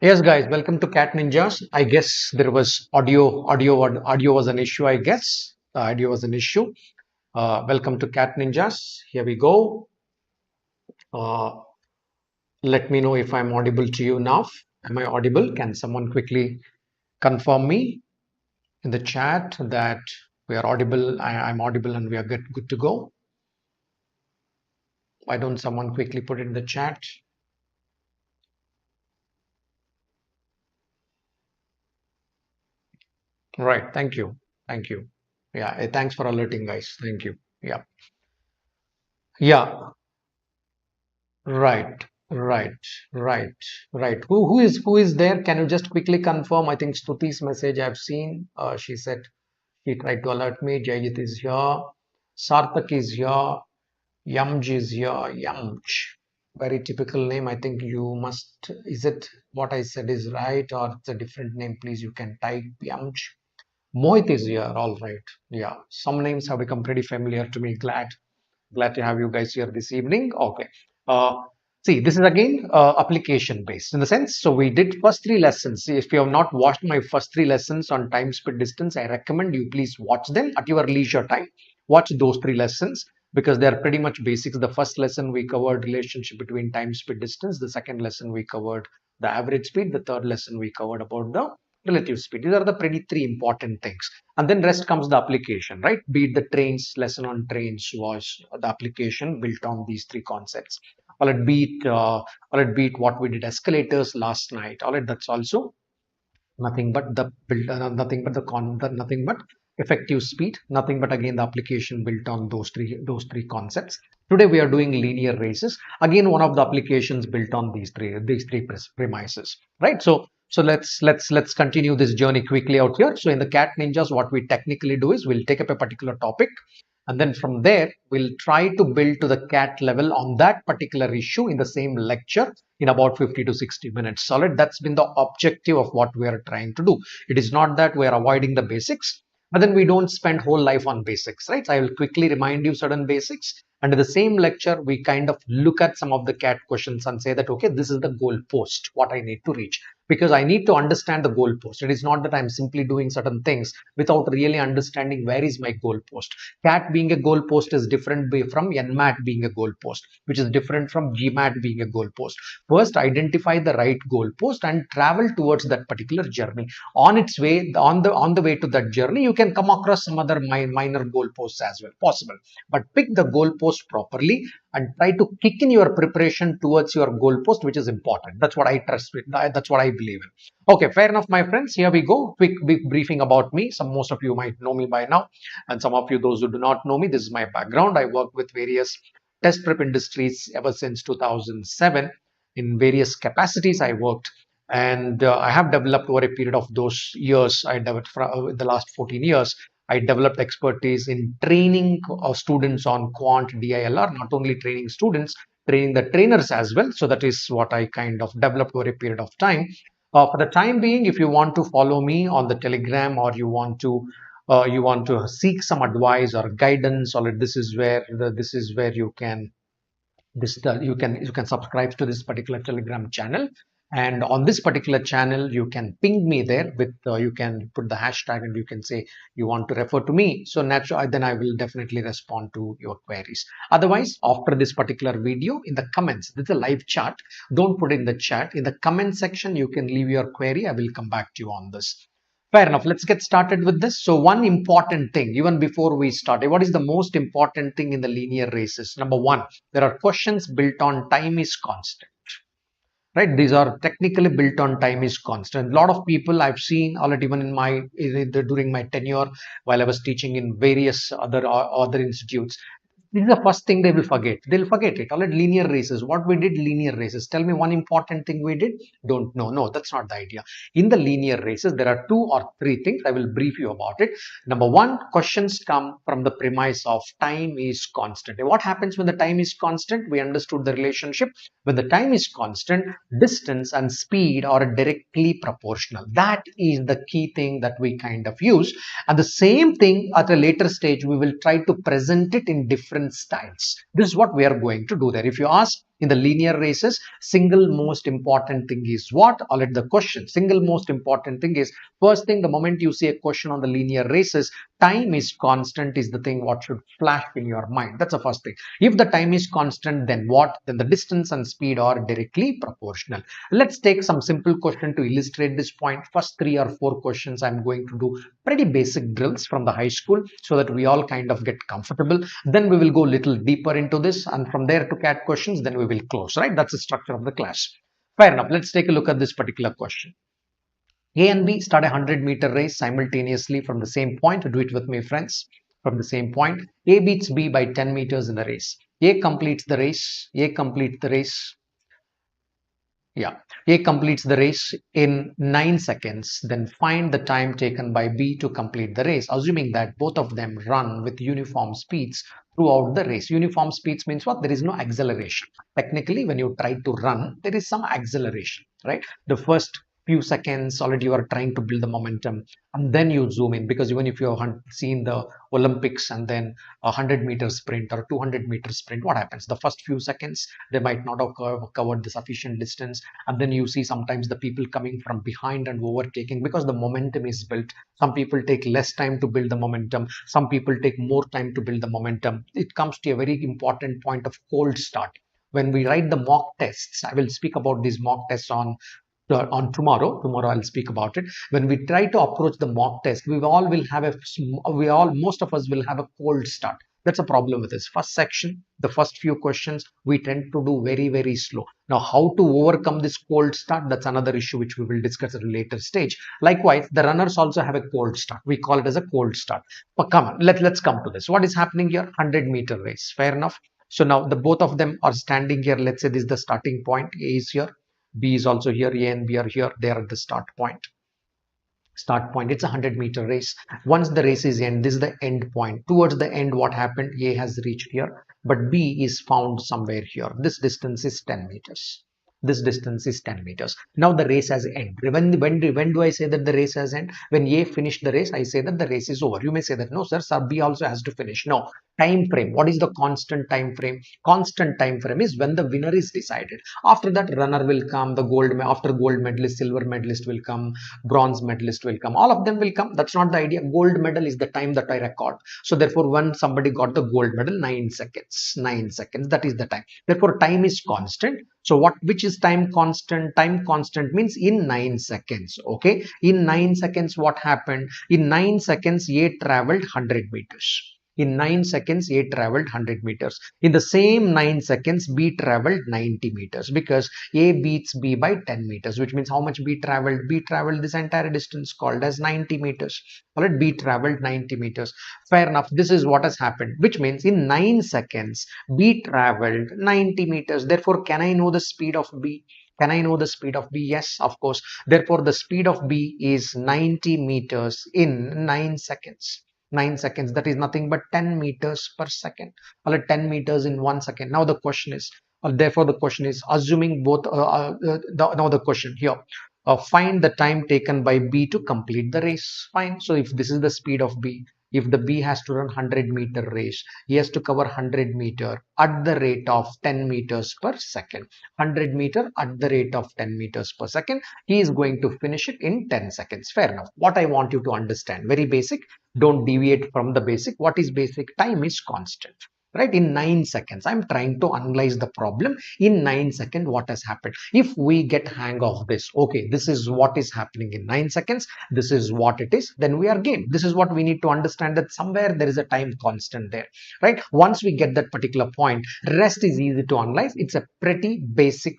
Yes, guys, welcome to Cat Ninjas. I guess there was audio was an issue. I guess the audio was an issue. Welcome to Cat Ninjas. Here we go. Uh, Let me know if I'm audible to you now. Am I audible? Can someone quickly confirm me in the chat that we are audible? I'm audible and we are good to go. Why don't someone quickly put it in the chat? Right. Thank you. Thank you. Yeah. Thanks for alerting, guys. Thank you. Yeah. Yeah. Right, right, right, right. Who is there? Can you just quickly confirm? I think Struti's message I've seen. She said she tried to alert me. Jayit is here. Sarthak is here. Yamj is here. Yamj. Very typical name. I think you must. Is it what I said is right or it's a different name? Please, you can type Yamj. Mohit is here. All right. Yeah. Some names have become pretty familiar to me. Glad to have you guys here this evening. Okay. Uh, See, this is again application based in the sense. So we did first three lessons. See, if you have not watched my first three lessons on time, speed, distance, I recommend you please watch them at your leisure time. Watch those three lessons because they are pretty much basics. The first lesson we covered relationship between time, speed, distance. The second lesson we covered the average speed. The third lesson we covered about the relative speed. These are the pretty three important things. And then rest comes the application, right? Be it the trains, lesson on trains was the application built on these three concepts. Or it be it what we did escalators last night. All right, that's also nothing but the build, nothing but nothing but effective speed, nothing but again the application built on those three concepts. Today we are doing linear races, again one of the applications built on these three premises, right? So let's continue this journey quickly out here. So in the Cat Ninjas, what we technically do is we'll take up a particular topic, and then from there we'll try to build to the cat level on that particular issue in the same lecture in about 50 to 60 minutes solid. That's been the objective of what we are trying to do. It is not that we are avoiding the basics, but then we don't spend whole life on basics, right? So I will quickly remind you certain basics, and in the same lecture we kind of look at some of the cat questions and say that okay, this is the goal post what I need to reach, because I need to understand the goal post. It is not that I'm simply doing certain things without really understanding where is my goal post. CAT being a goal post is different from NMAT being a goal post, which is different from GMAT being a goal post. First, identify the right goal post and travel towards that particular journey. On its way, on the way to that journey, you can come across some other minor goal posts as well, possible. But pick the goal post properly and try to kick in your preparation towards your goal post, which is important. That's what I trust with. That's what I believe in. Okay, fair enough, my friends. Here we go. Quick briefing about me. Most of you might know me by now, and some of you, those who do not know me, this is my background. I worked with various test prep industries ever since 2007 in various capacities. I worked, and I have developed over a period of those years. I developed the last 14 years. I developed expertise in training students on Quant DILR, not only training students, training the trainers as well. So that is what I kind of developed over a period of time. For the time being, if you want to follow me on the Telegram, or you want to seek some advice or guidance, or this is where you can you can subscribe to this particular Telegram channel, and on this particular channel you can ping me there with you can put the hashtag and you can say you want to refer to me. So naturally then I will definitely respond to your queries. Otherwise, after this particular video, in the comments, this is a live chat, don't put in the chat, in the comment section you can leave your query. I will come back to you on this. Fair enough. Let's get started with this. So one important thing, even before we start, what is the most important thing in the linear races? Number one, there are questions built on time is constant, right? These are technically built on time is constant. A lot of people I've seen already, even during my tenure while I was teaching in various other institutes, this is the first thing they will forget. They'll forget it. All right, linear races. What we did, linear races. Tell me one important thing we did. Don't know. No, that's not the idea. In the linear races, there are two or three things. I will brief you about it. Number one, questions come from the premise of time is constant. What happens when the time is constant? We understood the relationship. When the time is constant, distance and speed are directly proportional. That is the key thing that we kind of use. And the same thing at a later stage, we will try to present it in different styles. This is what we are going to do there. If you ask, In the linear races, single most important thing is what? Or let the question. Single most important thing is, first thing, the moment you see a question on the linear races, time is constant is the thing what should flash in your mind. That's the first thing. If the time is constant, then what? Then the distance and speed are directly proportional. Let's take some simple question to illustrate this point. First 3 or 4 questions I'm going to do pretty basic drills from the high school so that we all kind of get comfortable. Then we will go a little deeper into this, and from there to CAT questions, then we will close, right? That's the structure of the class. Fair enough. Let's take a look at this particular question. A and B start a 100-meter race simultaneously from the same point. Do it with me, friends. From the same point, A beats B by 10 meters in the race. A completes the race. A completes the race. Yeah, A completes the race in 9 seconds. Then find the time taken by B to complete the race, assuming that both of them run with uniform speeds throughout the race. Uniform speeds means what? There is no acceleration. Technically, when you try to run, there is some acceleration, right? The first few seconds already you are trying to build the momentum, and then you zoom in, because even if you have seen the Olympics and then a 100-meter sprint or 200-meter sprint, what happens? The first few seconds they might not have covered the sufficient distance, and then you see sometimes the people coming from behind and overtaking because the momentum is built. Some people take less time to build the momentum, some people take more time to build the momentum. It comes to a very important point of cold start. When we write the mock tests, I will speak about these mock tests on tomorrow I'll speak about it. When we try to approach the mock test, most of us will have a cold start. That's a problem with this first section. The first few questions we tend to do very, very slow. Now, how to overcome this cold start, that's another issue which we will discuss at a later stage. Likewise, the runners also have a cold start. We call it as a cold start. But come on, let's come to this. What is happening here? 100-meter race. Fair enough. So now the both of them are standing here. Let's say this is the starting point. A is here, B is also here, A and B are here. They are at the start point. It's a 100-meter race. Once the race is end, this is the end point. Towards the end, what happened? A has reached here, but B is found somewhere here. This distance is 10 meters. This distance is 10 meters. Now the race has ended. When do I say that the race has ended? When A finished the race, I say that the race is over. You may say that no, sir, B also has to finish. No. Time frame. What is the constant time frame? Constant time frame is when the winner is decided. After that, runner will come. After gold medalist, silver medalist will come. Bronze medalist will come. All of them will come. That's not the idea. Gold medal is the time that I record. So therefore, when somebody got the gold medal, 9 seconds. 9 seconds. That is the time. Therefore, time is constant. So which is time constant? Time constant means in 9 seconds. Okay. In 9 seconds, what happened? In 9 seconds, A traveled 100 meters. In 9 seconds, A traveled 100 meters. In the same 9 seconds, B traveled 90 meters, because A beats B by 10 meters, which means how much B traveled? B traveled this entire distance called as 90 meters. All right, B traveled 90 meters. Fair enough. This is what has happened, which means in 9 seconds, B traveled 90 meters. Therefore, can I know the speed of B? Can I know the speed of B? Yes, of course. Therefore, the speed of B is 90 meters in 9 seconds. 9 seconds, that is nothing but 10 meters per second, or 10 meters in 1 second. Now the question is, therefore the question is, assuming both, now the question here, find the time taken by B to complete the race. Fine. So if this is the speed of B, if the B has to run 100-meter race, he has to cover 100 meter at the rate of 10 meters per second. 100 meter at the rate of 10 meters per second. He is going to finish it in 10 seconds. Fair enough. What I want you to understand, very basic. Don't deviate from the basic. What is basic? Time is constant. Right? In 9 seconds, I'm trying to analyze the problem. In 9 seconds, what has happened? If we get hang of this, okay, this is what is happening in 9 seconds, this is what it is, then we are game. This is what we need to understand, that somewhere there is a time constant there, right? Once we get that particular point, rest is easy to analyze. It's a pretty basic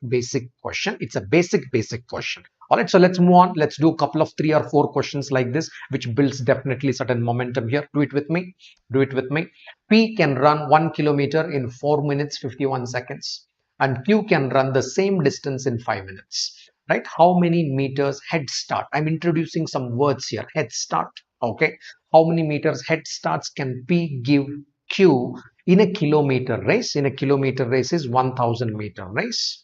question. It's a basic question. All right, so let's move on. Let's do a couple of 3 or 4 questions like this, which builds definitely certain momentum here. Do it with me. Do it with me. P can run 1 kilometer in 4 minutes 51 seconds, and Q can run the same distance in 5 minutes. Right? How many meters head start? I'm introducing some words here. Head start. Okay. How many meters head starts can P give Q in a kilometer race? In a kilometer race is 1000-meter race.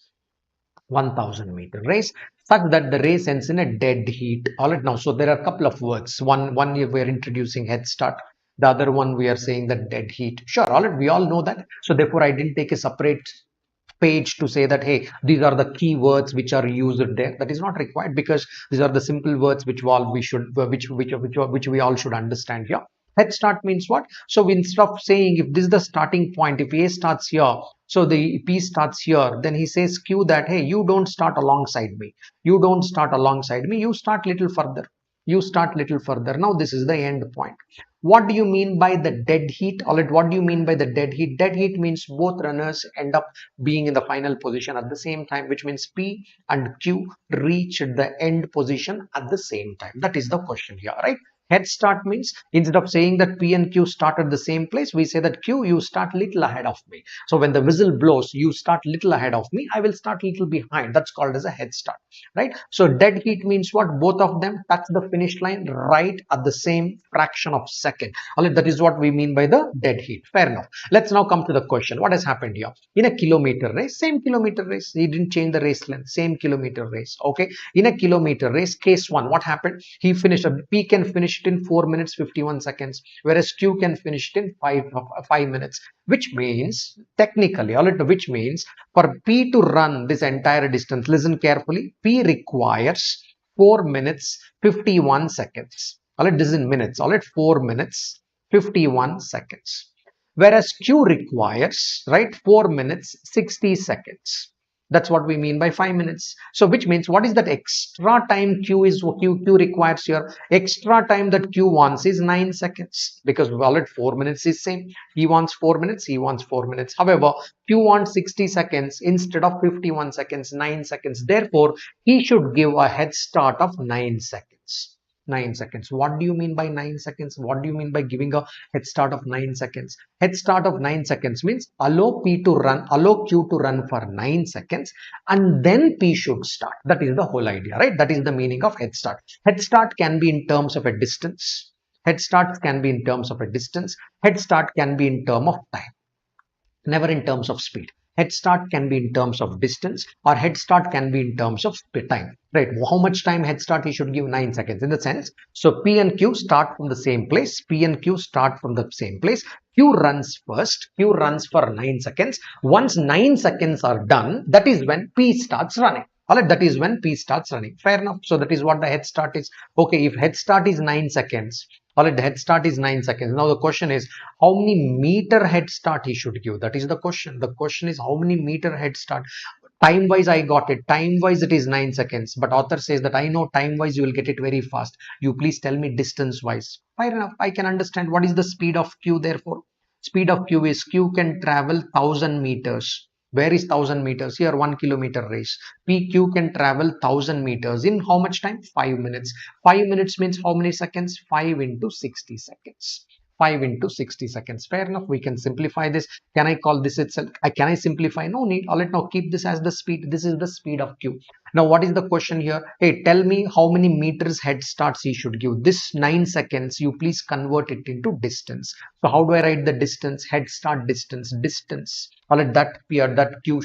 1000-meter race, such that the race ends in a dead heat. All right, now, so there are a couple of words. One we are introducing head start. The other one we are saying that dead heat. Sure, all right, we all know that. So therefore, I didn't take a separate page to say that, hey, these are the key words which are used there. That is not required, because these are the simple words which all we should which we all should understand here. Head start means what? So instead of saying if this is the starting point, if A starts here, so the P starts here, then he says Q that, hey, you don't start alongside me. You don't start alongside me. You start little further. You start little further. Now this is the end point. What do you mean by the dead heat? All right, what do you mean by the dead heat? Dead heat means both runners end up being in the final position at the same time, which means P and Q reach the end position at the same time. That is the question here, right? Head start means instead of saying that P and Q start at the same place, we say that Q, you start little ahead of me. So when the whistle blows, you start little ahead of me. I will start little behind. That's called as a head start, right? So dead heat means what? Both of them touch the finish line right at the same fraction of second. All right, that is what we mean by the dead heat. Fair enough. Let's now come to the question. What has happened here? In a kilometer race, same kilometer race. He didn't change the race length. Same kilometer race. Okay. In a kilometer race, case one, what happened? He finished. P can finish it in 4 minutes 51 seconds, whereas Q can finish it in 5 minutes. Which means technically, all right, which means for P to run this entire distance, listen carefully, P requires 4 minutes 51 seconds. All right, this is in minutes. All right, 4 minutes 51 seconds. Whereas Q requires, right, 4 minutes 60 seconds. That's what we mean by 5 minutes. So which means what is that extra time Q requires here? Extra time that Q wants is 9 seconds, because valid 4 minutes is same. He wants 4 minutes, he wants 4 minutes. However, Q wants 60 seconds instead of 51 seconds, 9 seconds. Therefore, he should give a head start of 9 seconds. 9 seconds. What do you mean by 9 seconds? What do you mean by giving a head start of 9 seconds? Head start of 9 seconds means allow Q to run for 9 seconds, and then P should start. That is the whole idea, right? That is the meaning of head start. Head start can be in terms of a distance. Head start can be in terms of a distance. Head start can be in terms of time, never in terms of speed. Head start can be in terms of distance, or head start can be in terms of time, right? How much time head start he should give? 9 seconds in the sense. So P and Q start from the same place. P and Q start from the same place. Q runs first. Q runs for 9 seconds. Once 9 seconds are done, that is when P starts running. All right, that is when P starts running. Fair enough. So that is what the head start is. Okay, if head start is 9 seconds, all right, the head start is 9 seconds. Now the question is how many meter head start he should give. That is the question. The question is how many meter head start. Time wise, I got it. Time wise, it is 9 seconds. But author says that I know time wise you will get it very fast. You please tell me distance wise. Fair enough. I can understand. What is the speed of Q therefore? Speed of Q is Q can travel 1000 meters. Where is 1000 meters? Here 1 kilometer race. PQ can travel 1000 meters in how much time? 5 minutes. 5 minutes means how many seconds? 5 into 60 seconds. 5 into 60 seconds. Fair enough. We can simplify this. Can I call this itself? Can I simplify? No need. All right, now keep this as the speed. This is the speed of Q. Now, what is the question here? Hey, tell me how many meters head starts he should give. This 9 seconds, you please convert it into distance. So how do I write the distance? Head start distance. Distance. All right, that Q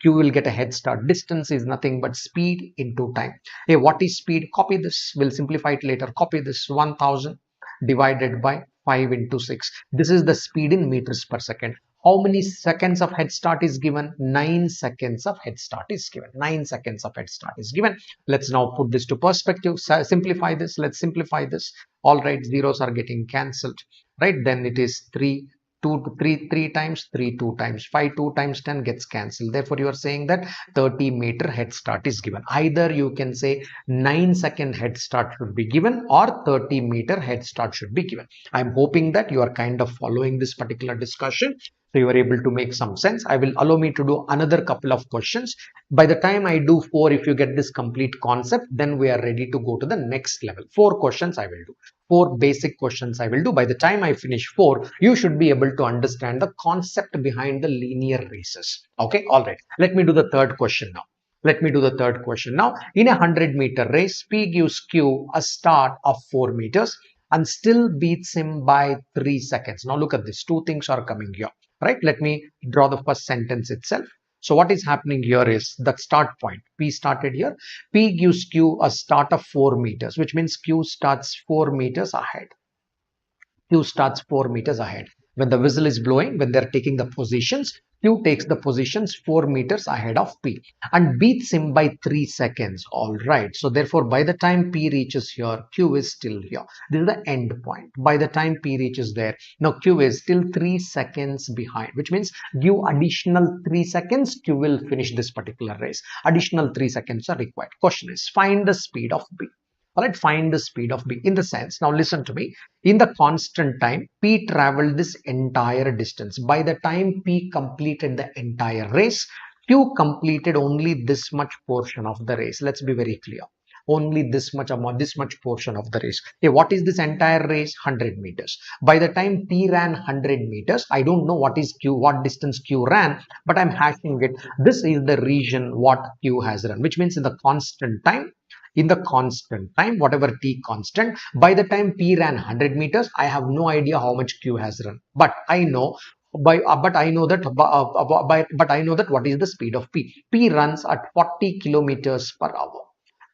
will get a head start. Distance is nothing but speed into time. Hey, what is speed? Copy this. We'll simplify it later. Copy this. 1000 divided by 5 into 6. This is the speed in meters per second. How many seconds of head start is given? 9 seconds of head start is given. 9 seconds of head start is given. Let's now put this to perspective. Simplify this. Let's simplify this. All right, zeros are getting cancelled. Right, then it is 3 3 times 3 2 times 5 2 times 10 gets cancelled. Therefore you are saying that 30-meter head start is given. Either you can say 9-second head start should be given or 30-meter head start should be given. I'm hoping that you are kind of following this particular discussion, so you are able to make some sense. I will allow me to do another couple of questions. By the time I do 4, if you get this complete concept, then we are ready to go to the next level. 4 questions I will do. 4 basic questions I will do. By the time I finish 4, you should be able to understand the concept behind the linear races. Okay, all right. Let me do the third question now. Let me do the third question now. In a 100-meter race, P gives Q a start of 4 meters and still beats him by 3 seconds. Now look at this. 2 things are coming here. Right? Let me draw the first sentence itself. So what is happening here is the start point. P started here. P gives Q a start of 4 meters, which means Q starts 4 meters ahead. Q starts 4 meters ahead. When the whistle is blowing, when they're taking the positions, Q takes the positions 4 meters ahead of P and beats him by 3 seconds. All right. So therefore, by the time P reaches here, Q is still here. This is the end point. By the time P reaches there, now Q is still 3 seconds behind, which means give additional 3 seconds, Q will finish this particular race. Additional 3 seconds are required. Question is, find the speed of B. All right, find the speed of B in the sense. Now listen to me. In the constant time, P traveled this entire distance. By the time P completed the entire race, Q completed only this much portion of the race. Let's be very clear. Only this much amount, this much portion of the race. Okay, what is this entire race? 100 meters. By the time P ran 100 meters, I don't know what is Q, what distance Q ran, but I'm hashing it. This is the region what Q has run, which means in the constant time, whatever T constant, by the time P ran 100 meters, I have no idea how much Q has run, but I know but I know that what is the speed of P. P runs at 40 kilometers per hour.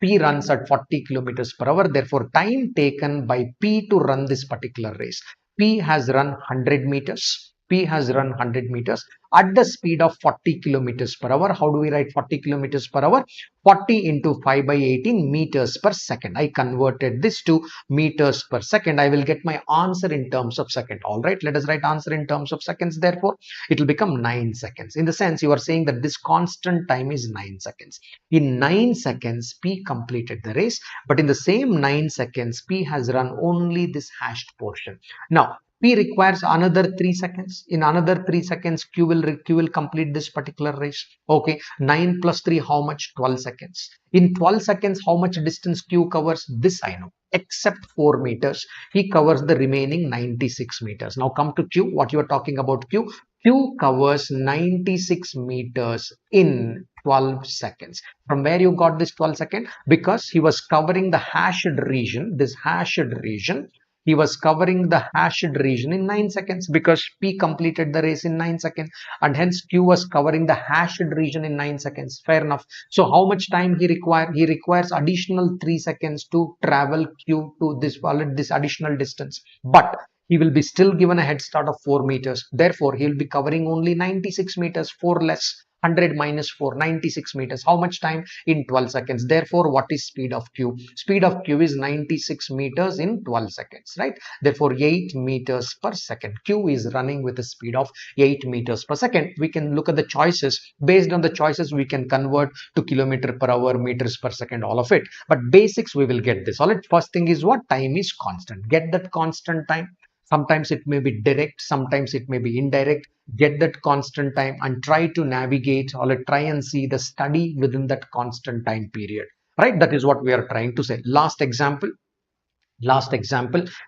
P runs at 40 kilometers per hour. Therefore, time taken by P to run this particular race. P has run 100 meters. P has run 100 meters at the speed of 40 kilometers per hour. How do we write 40 kilometers per hour? 40 into 5 by 18 meters per second. I converted this to meters per second. I will get my answer in terms of second. All right, let us write answer in terms of seconds. Therefore, it will become 9 seconds. In the sense, you are saying that this constant time is 9 seconds. In 9 seconds, P completed the race, but in the same 9 seconds, P has run only this hashed portion. Now, P requires another 3 seconds. In another 3 seconds, Q will complete this particular race. Okay, 9 plus 3, how much? 12 seconds. In 12 seconds, how much distance Q covers? This I know. Except 4 meters, he covers the remaining 96 meters. Now come to Q. What you are talking about Q? Q covers 96 meters in 12 seconds. From where you got this 12 seconds? Because he was covering the hashed region, this hashed region. He was covering the hashed region in 9 seconds because P completed the race in 9 seconds, and hence Q was covering the hashed region in 9 seconds. Fair enough. So how much time he requires? He requires additional 3 seconds to travel Q to this additional distance. But he will be still given a head start of 4 meters. Therefore, he will be covering only 96 meters, 4 less. 100 minus 4, 96 meters. How much time? In 12 seconds. Therefore, what is speed of Q? Speed of Q is 96 meters in 12 seconds, right? Therefore, 8 meters per second. Q is running with a speed of 8 meters per second. We can look at the choices. Based on the choices, we can convert to kilometer per hour, meters per second, all of it. But basics, we will get this. All right. First thing is what? Time is constant. Get that constant time. Sometimes it may be direct, sometimes it may be indirect. Get that constant time and try to navigate or try and see the study within that constant time period. Right? That is what we are trying to say. Last example,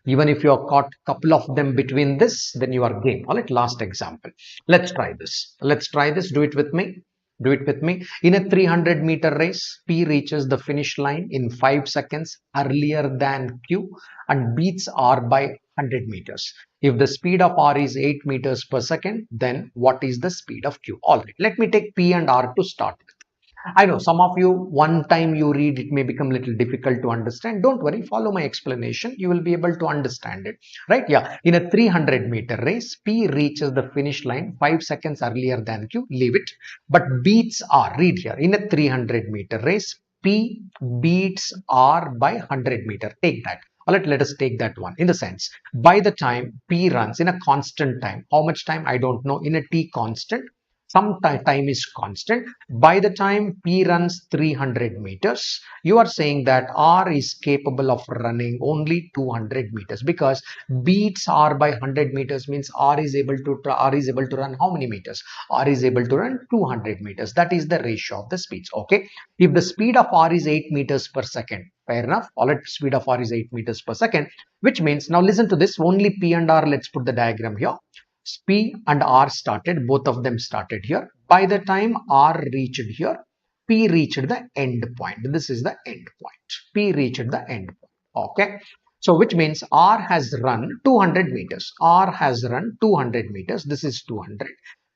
even if you are caught couple of them between this, then you are game. All right, last example. Let's try this. Do it with me. In a 300-meter race, P reaches the finish line in 5 seconds earlier than Q and beats R by 100 meters. If the speed of R is 8 meters per second, then what is the speed of Q? All right, let me take P and R to start with. I know some of you, one time you read, it may become a little difficult to understand. Don't worry, follow my explanation. You will be able to understand it. Right? Yeah. In a 300-meter race, P reaches the finish line 5 seconds earlier than Q. Leave it. But beats R. Read here. In a 300-meter race, P beats R by 100 meter. Take that. All right, let us take that one. In the sense, by the time P runs in a constant time, how much time? I don't know. In a T constant, some time is constant. By the time P runs 300 meters, you are saying that R is capable of running only 200 meters because beats R by 100 meters means R is able to run how many meters? R is able to run 200 meters. That is the ratio of the speeds. Okay. If the speed of R is 8 meters per second, fair enough. All right, speed of R is 8 meters per second, which means now listen to this. Only P and R. Let's put the diagram here. P and R started, both of them started here. By the time R reached here, P reached the end point. This is the end point. P reached the end point. Okay. So which means R has run 200 meters. R has run 200 meters. This is 200.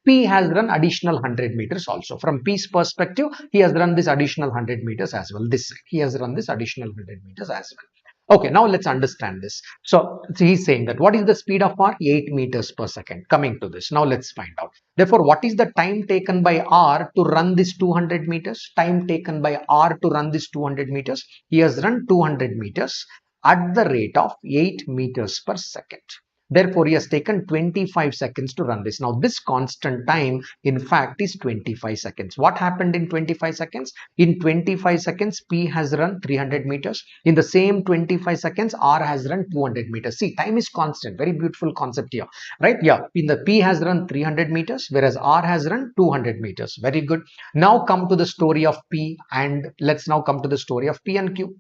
P has run additional 100 meters also. From P's perspective, he has run this additional 100 meters as well. This side, he has run this additional 100 meters as well. Okay, now let's understand this. So he's saying that what is the speed of r? 8 meters per second. Coming to this, now let's find out. Therefore, what is the time taken by r to run this 200 meters? Time taken by r to run this 200 meters. He has run 200 meters at the rate of 8 meters per second. Therefore, he has taken 25 seconds to run this. Now, this constant time, in fact, is 25 seconds. What happened in 25 seconds? In 25 seconds, P has run 300 meters. In the same 25 seconds, R has run 200 meters. See, time is constant. Very beautiful concept here, right? Yeah, in the P has run 300 meters, whereas R has run 200 meters. Very good. Now come to the story of P, and let's now come to the story of P and Q.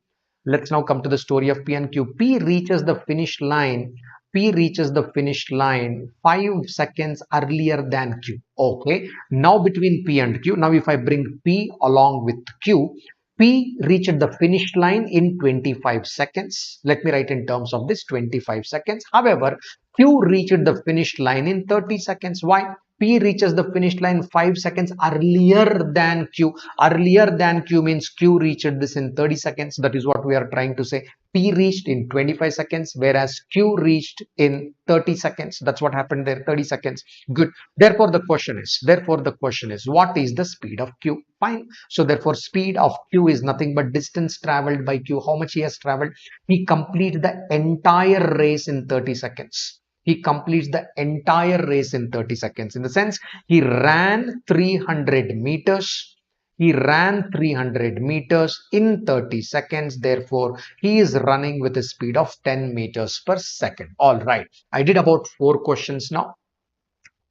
Let's now come to the story of P and Q. P reaches the finish line. P reaches the finish line 5 seconds earlier than Q. Okay. Now between P and Q, now if I bring P along with Q, P reached the finish line in 25 seconds. Let me write in terms of this 25 seconds. However, Q reached the finish line in 30 seconds. Why? P reaches the finish line 5 seconds earlier than Q. Earlier than Q means Q reached this in 30 seconds. That is what we are trying to say. P reached in 25 seconds, whereas Q reached in 30 seconds. That's what happened there, 30 seconds. Good. Therefore, the question is, what is the speed of Q? Fine. So therefore, speed of Q is nothing but distance traveled by Q. How much he has traveled? He completes the entire race in 30 seconds. He completes the entire race in 30 seconds. In the sense, he ran 300 meters. He ran 300 meters in 30 seconds. Therefore, he is running with a speed of 10 meters per second. All right. I did about 4 questions now,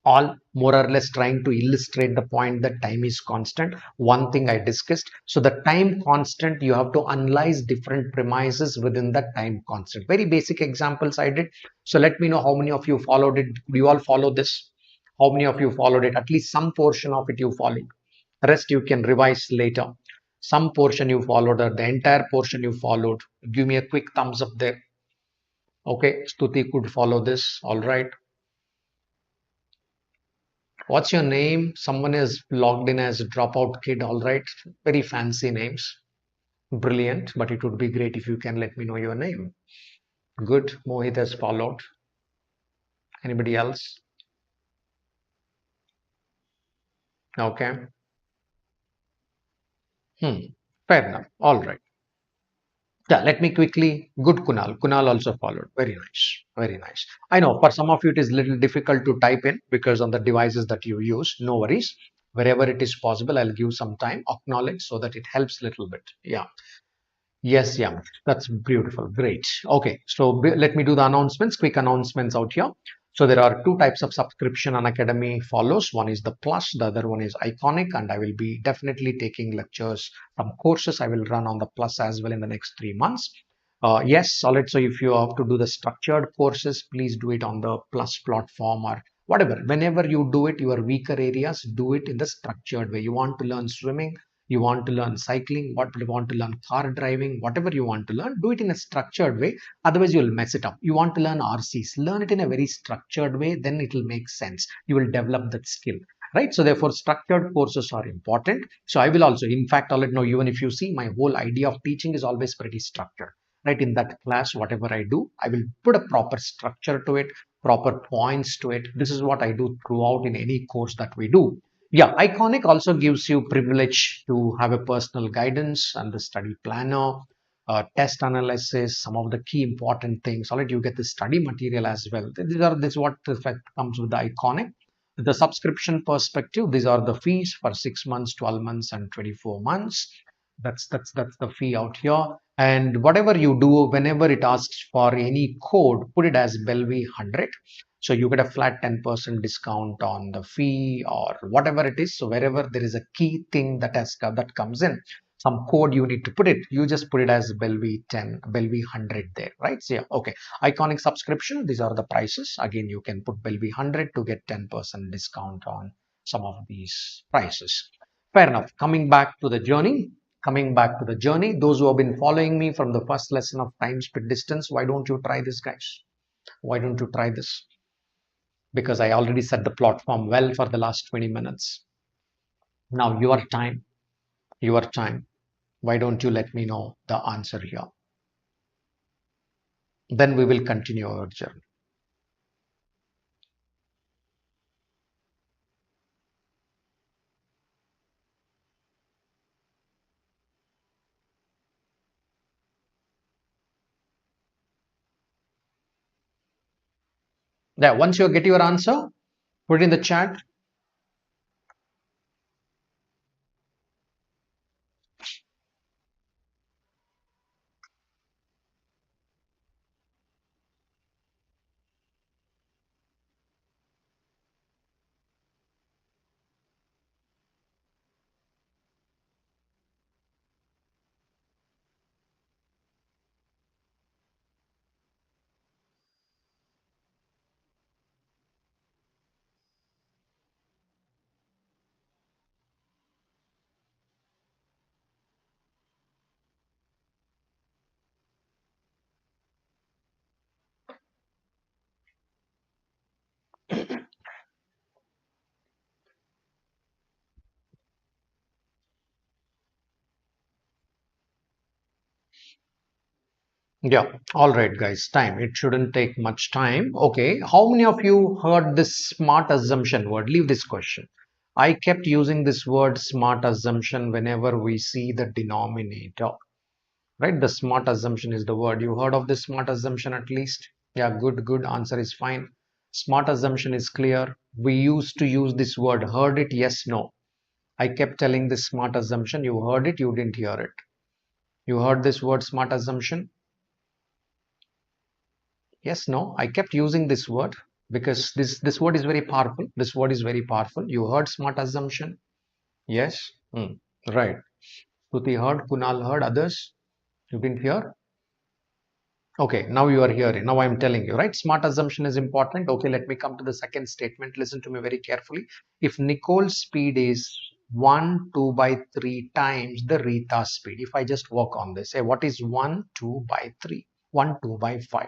all more or less trying to illustrate the point that time is constant. One thing I discussed. So the time constant, you have to analyze different premises within the time constant. Very basic examples I did. So let me know how many of you followed it. Do you all follow this? How many of you followed it? At least some portion of it you followed. Rest you can revise later. Some portion you followed or the entire portion you followed. Give me a quick thumbs up there. Okay, Stuti could follow this. All right. What's your name? Someone is logged in as dropout kid. All right. Very fancy names. Brilliant. But it would be great if you can let me know your name. Good. Mohit has followed. Anybody else? Okay. Fair enough. All right. Yeah, let me quickly. Good, Kunal. Kunal also followed. Very nice. Very nice. I know for some of you it is little difficult to type in because on the devices that you use. No worries. Wherever it is possible, I'll give some time. Acknowledge so that it helps little bit. Yeah. Yes, yeah, that's beautiful. Great. Okay, so let me do the announcements, quick announcements out here. So there are 2 types of subscription Unacademy follows. One is the Plus, the other one is Iconic, and I will be definitely taking lectures from courses I will run on the Plus as well in the next 3 months. Yes, solid. So if you have to do the structured courses, please do it on the Plus platform or whatever. Whenever you do it, your weaker areas, do it in the structured way. You want to learn swimming, you want to learn cycling, what you want to learn car driving, whatever you want to learn, do it in a structured way. Otherwise, you'll mess it up. You want to learn RCs, learn it in a very structured way, then it will make sense. You will develop that skill. Right. So therefore, structured courses are important. So I will also, in fact, I'll let know, even if you see my whole idea of teaching is always pretty structured. Right. In that class, whatever I do, I will put a proper structure to it, proper points to it. This is what I do throughout in any course that we do. Yeah, Iconic also gives you privilege to have a personal guidance and the study planner, test analysis, some of the key important things. Already you get the study material as well. This is what effect comes with the Iconic. The subscription perspective, these are the fees for 6 months, 12 months, and 24 months. That's the fee out here. And whatever you do, whenever it asks for any code, put it as Belvi 100. So you get a flat 10% discount on the fee or whatever it is. So wherever there is a key thing that comes in, some code you need to put it, you just put it as Belvi 10, Belvi 100 there, right? So yeah, okay. Iconic subscription, these are the prices. Again, you can put Belvi 100 to get 10% discount on some of these prices. Fair enough. Coming back to the journey. Those who have been following me from the first lesson of time, speed, distance, why don't you try this, guys? Why don't you try this? Because I already set the platform well for the last 20 minutes. Now your time. Why don't you let me know the answer here? Then we will continue our journey. Yeah, once you get your answer, put it in the chat. Yeah, all right, guys. Time. It shouldn't take much time. Okay, how many of you heard this smart assumption word? Leave this question. I kept using this word smart assumption whenever we see the denominator. Right? The smart assumption is the word. You heard of this smart assumption at least? Yeah, good, good. Answer is fine. Smart assumption is clear. We used to use this word. Heard it? Yes, no. I kept telling this smart assumption. You heard it, you didn't hear it. You heard this word smart assumption? Yes, no. I kept using this word because this word is very powerful. This word is very powerful. You heard smart assumption? Yes. Hmm. Right. Shruti heard, Kunal heard, others? You didn't hear? Okay, now you are hearing. Now I'm telling you, right? Smart assumption is important. Okay, let me come to the second statement. Listen to me very carefully. If Nicole's speed is 1, 2 by 3 times the Rita's speed, if I just work on this, say what is 1, 2 by 3? 1, 2 by 5,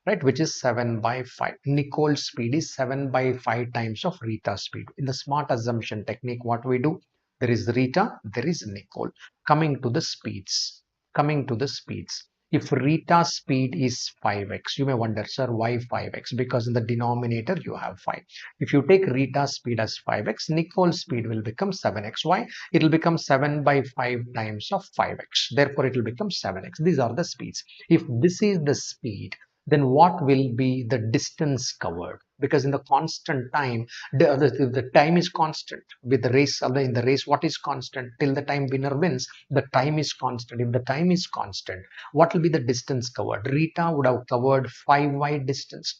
right? Which is 7 by 5. Nicole's speed is 7 by 5 times of Rita's speed. In the smart assumption technique, what we do? There is Rita, there is Nicole. Coming to the speeds. Coming to the speeds. If Rita's speed is 5x, you may wonder, sir, why 5x? Because in the denominator you have 5. If you take Rita's speed as 5x, Nicole's speed will become 7x. Why? It will become 7 by 5 times of 5x. Therefore, it will become 7x. These are the speeds. If this is the speed, then what will be the distance covered? Because in the constant time, the time is constant. With the race, in the race, what is constant? Till the time winner wins, the time is constant. If the time is constant, what will be the distance covered? Rita would have covered 5y distance.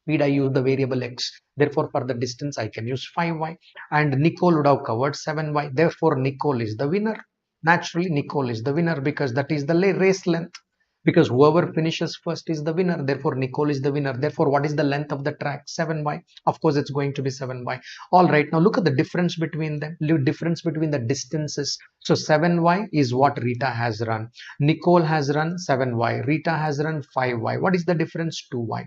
Speed, I use the variable x. Therefore, for the distance, I can use 5y. And Nicole would have covered 7y. Therefore, Nicole is the winner. Naturally, Nicole is the winner because that is the race length. Because whoever finishes first is the winner. Therefore, Nicole is the winner. Therefore, what is the length of the track? 7y. Of course, it's going to be 7y. All right. Now, look at the difference between them. The difference between the distances. So, 7y is what Rita has run. Nicole has run 7y. Rita has run 5y. What is the difference? 2y.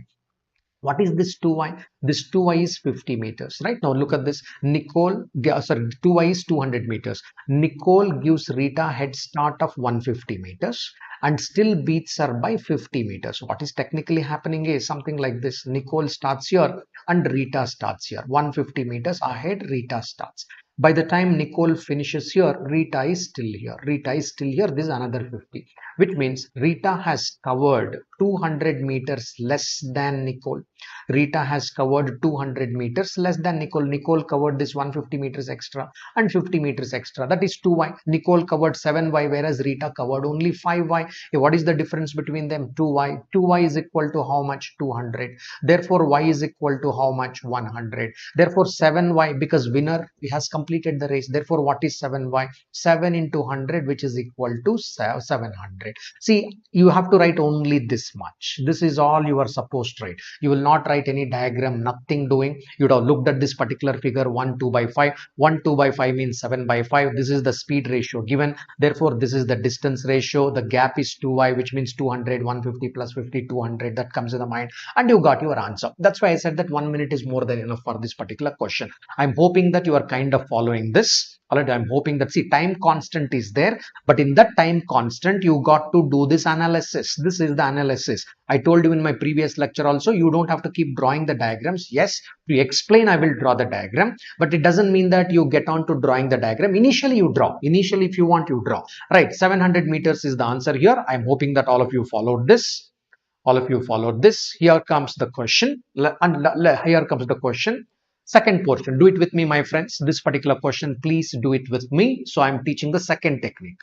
What is this 2y? This 2y is 50 meters, right? Now look at this. Nicole, sorry, 2y is 200 meters. Nicole gives Rita head start of 150 meters and still beats her by 50 meters. What is technically happening is something like this. Nicole starts here and Rita starts here. 150 meters ahead, Rita starts. By the time Nicole finishes here, Rita is still here. Rita is still here. This is another 50, which means Rita has covered 200 meters less than Nicole. Rita has covered 200 meters less than Nicole. Nicole covered this 150 meters extra and 50 meters extra. That is 2y. Nicole covered 7y, whereas Rita covered only 5y. What is the difference between them? 2y. 2y is equal to how much? 200. Therefore, y is equal to how much? 100. Therefore, 7y, because winner has completed the race. Therefore, what is 7y? 7 into 100, which is equal to 700. See, you have to write only this much. This is all you are supposed to write. You will not write any diagram, nothing doing. You would have looked at this particular figure 1, 2 by 5. 1, 2 by 5 means 7 by 5. This is the speed ratio given. Therefore, this is the distance ratio. The gap is 2y, which means 200, 150 plus 50, 200. That comes in the mind. And you got your answer. That's why I said that 1 minute is more than enough for this particular question. I'm hoping that you are kind of following this. All right, I'm hoping that, see, time constant is there, but in that time constant, you got to do this analysis. This is the analysis. I told you in my previous lecture also, you don't have to keep drawing the diagrams. Yes, to explain, I will draw the diagram, but it doesn't mean that you get on to drawing the diagram. Initially, you draw. Initially, if you want, you draw. Right, 700 meters is the answer here. I'm hoping that all of you followed this. All of you followed this. Here comes the question. Here comes the question. Second portion. Do it with me, my friends. This particular question, please do it with me. So I'm teaching the second technique.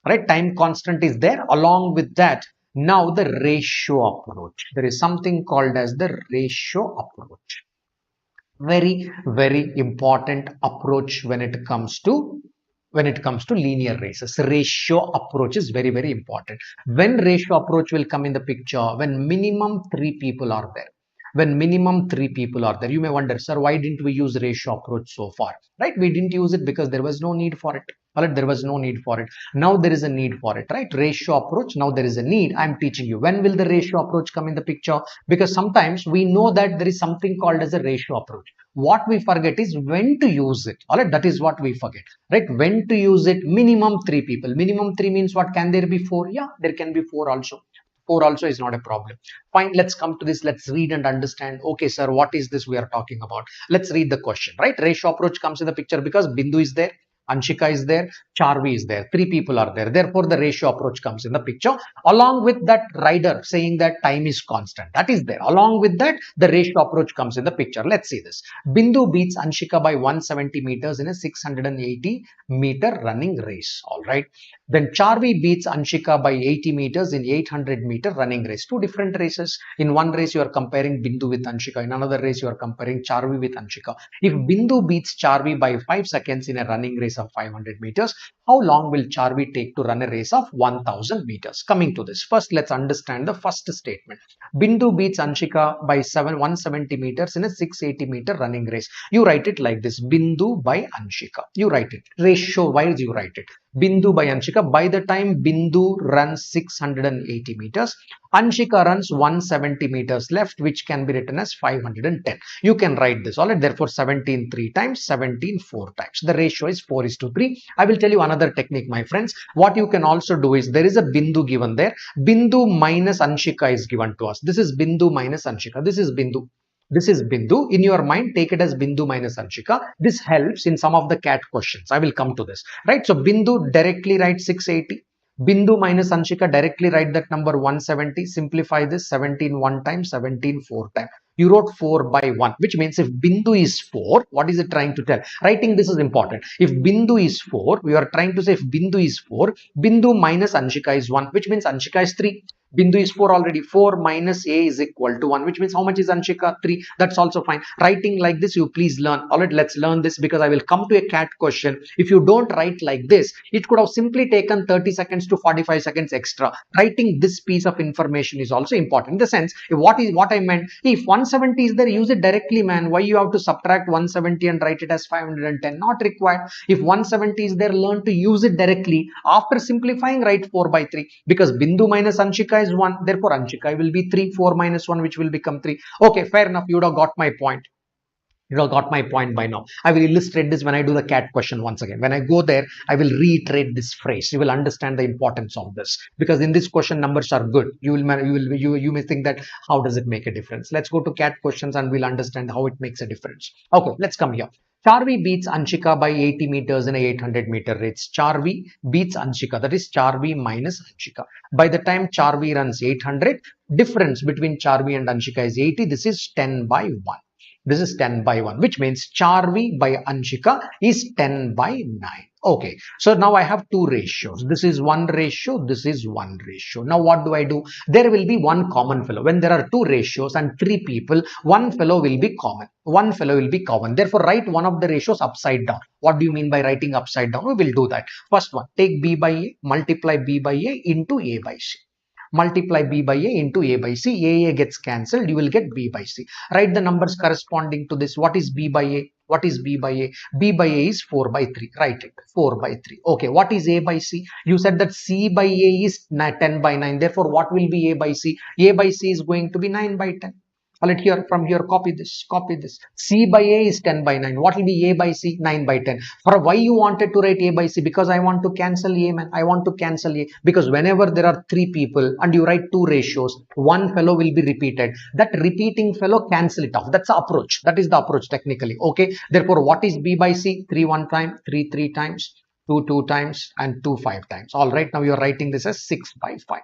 Right? Time constant is there. Along with that, now the ratio approach. There is something called as the ratio approach. Very, very important approach when it comes to linear races. Ratio approach is very, very important. When ratio approach will come in the picture? When minimum 3 people are there. When minimum 3 people are there. You may wonder, sir, why didn't we use ratio approach so far? Right? We didn't use it because there was no need for it. Alright, there was no need for it. Now there is a need for it, right? Ratio approach. Now there is a need. I'm teaching you. When will the ratio approach come in the picture? Because sometimes we know that there is something called as a ratio approach. What we forget is when to use it. Alright, that is what we forget. Right? When to use it? Minimum 3 people. Minimum 3 means what? Can there be 4? Yeah, there can be 4 also. 4 also is not a problem. Fine, let's come to this. Let's read and understand. Okay, sir, what is this we are talking about? Let's read the question, right? Ratio approach comes in the picture because Bindu is there, Anshika is there, Charvi is there. 3 people are there. Therefore, the ratio approach comes in the picture. Along with that rider saying that time is constant. That is there. Along with that, the ratio approach comes in the picture. Let's see this. Bindu beats Anshika by 170 meters in a 680 meter running race. All right. Then Charvi beats Anshika by 80 meters in 800 meter running race. 2 different races. In one race, you are comparing Bindu with Anshika. In another race, you are comparing Charvi with Anshika. If Bindu beats Charvi by 5 seconds in a running race of 500 meters, how long will Charvi take to run a race of 1000 meters? Coming to this, first let's understand the first statement. Bindu beats Anshika by 170 meters in a 680 meter running race. You write it like this: Bindu by Anshika. You write it ratio wise. You write it Bindu by Anshika. By the time Bindu runs 680 meters, Anshika runs 170 meters left, which can be written as 510. You can write this. All right. Therefore, 17 3 times, 17 4 times. The ratio is 4:3. I will tell you another technique, my friends. What you can also do is there is a Bindu given there. Bindu minus Anshika is given to us. This is Bindu minus Anshika. This is Bindu. This is Bindu. In your mind, take it as Bindu minus Anshika. This helps in some of the CAT questions. I will come to this. Right. So Bindu directly writes 680. Bindu minus Anshika, directly write that number 170. Simplify this: 17 1 time, 17 4 time. You wrote 4 by 1, which means if Bindu is 4, what is it trying to tell? Writing this is important. If Bindu is 4, we are trying to say if Bindu is 4, Bindu minus Anshika is 1, which means Anshika is 3. Bindu is 4 already. 4 minus A is equal to 1, which means how much is Anshika? 3. That's also fine. Writing like this, you please learn. All right, let's learn this because I will come to a CAT question. If you don't write like this, it could have simply taken 30 seconds to 45 seconds extra. Writing this piece of information is also important. In the sense, what I meant, if 170 is there, use it directly, man. Why you have to subtract 170 and write it as 510? Not required. If 170 is there, learn to use it directly. After simplifying, write 4 by 3 because Bindu minus Anshika is 1. Therefore, Anshika will be 3. 4 minus 1, which will become 3. Okay, fair enough. You would have got my point. You have got my point by now. I will illustrate this when I do the CAT question once again. When I go there, I will reiterate this phrase. You will understand the importance of this because in this question, numbers are good. You may think that how does it make a difference? Let's go to CAT questions and we'll understand how it makes a difference. Okay, let's come here. Charvi beats Anshika by 80 meters in a 800 meter race. Charvi beats Anshika. That is Charvi minus Anshika. By the time Charvi runs 800, difference between Charvi and Anshika is 80. This is 10 by 1. This is 10 by 1, which means Charvi by Anshika is 10 by 9. Okay, so now I have 2 ratios. This is 1 ratio, this is 1 ratio. Now what do? There will be one common fellow. When there are 2 ratios and 3 people, one fellow will be common. One fellow will be common. Therefore, write one of the ratios upside down. What do you mean by writing upside down? We will do that. First one, take B by A, multiply B by A into A by C. Multiply B by A into A by C. A gets cancelled. You will get B by C. Write the numbers corresponding to this. What is B by A? What is B by A? B by A is 4 by 3. Write it. 4 by 3. Okay. What is A by C? You said that C by A is 10 by 9. Therefore, what will be A by C? A by C is going to be 9 by 10. Let here, from here, copy this, copy this. C by A is 10 by 9. What will be A by C? 9 by 10. For why you wanted to write A by C? Because I want to cancel A, man. I want to cancel A. Because whenever there are three people and you write two ratios, one fellow will be repeated. That repeating fellow cancel it off. That's the approach. That is the approach technically. Okay. Therefore, what is B by C? 3 one time, 3 three times, 2 two times, and 2 five times. All right. Now you are writing this as 6 by 5.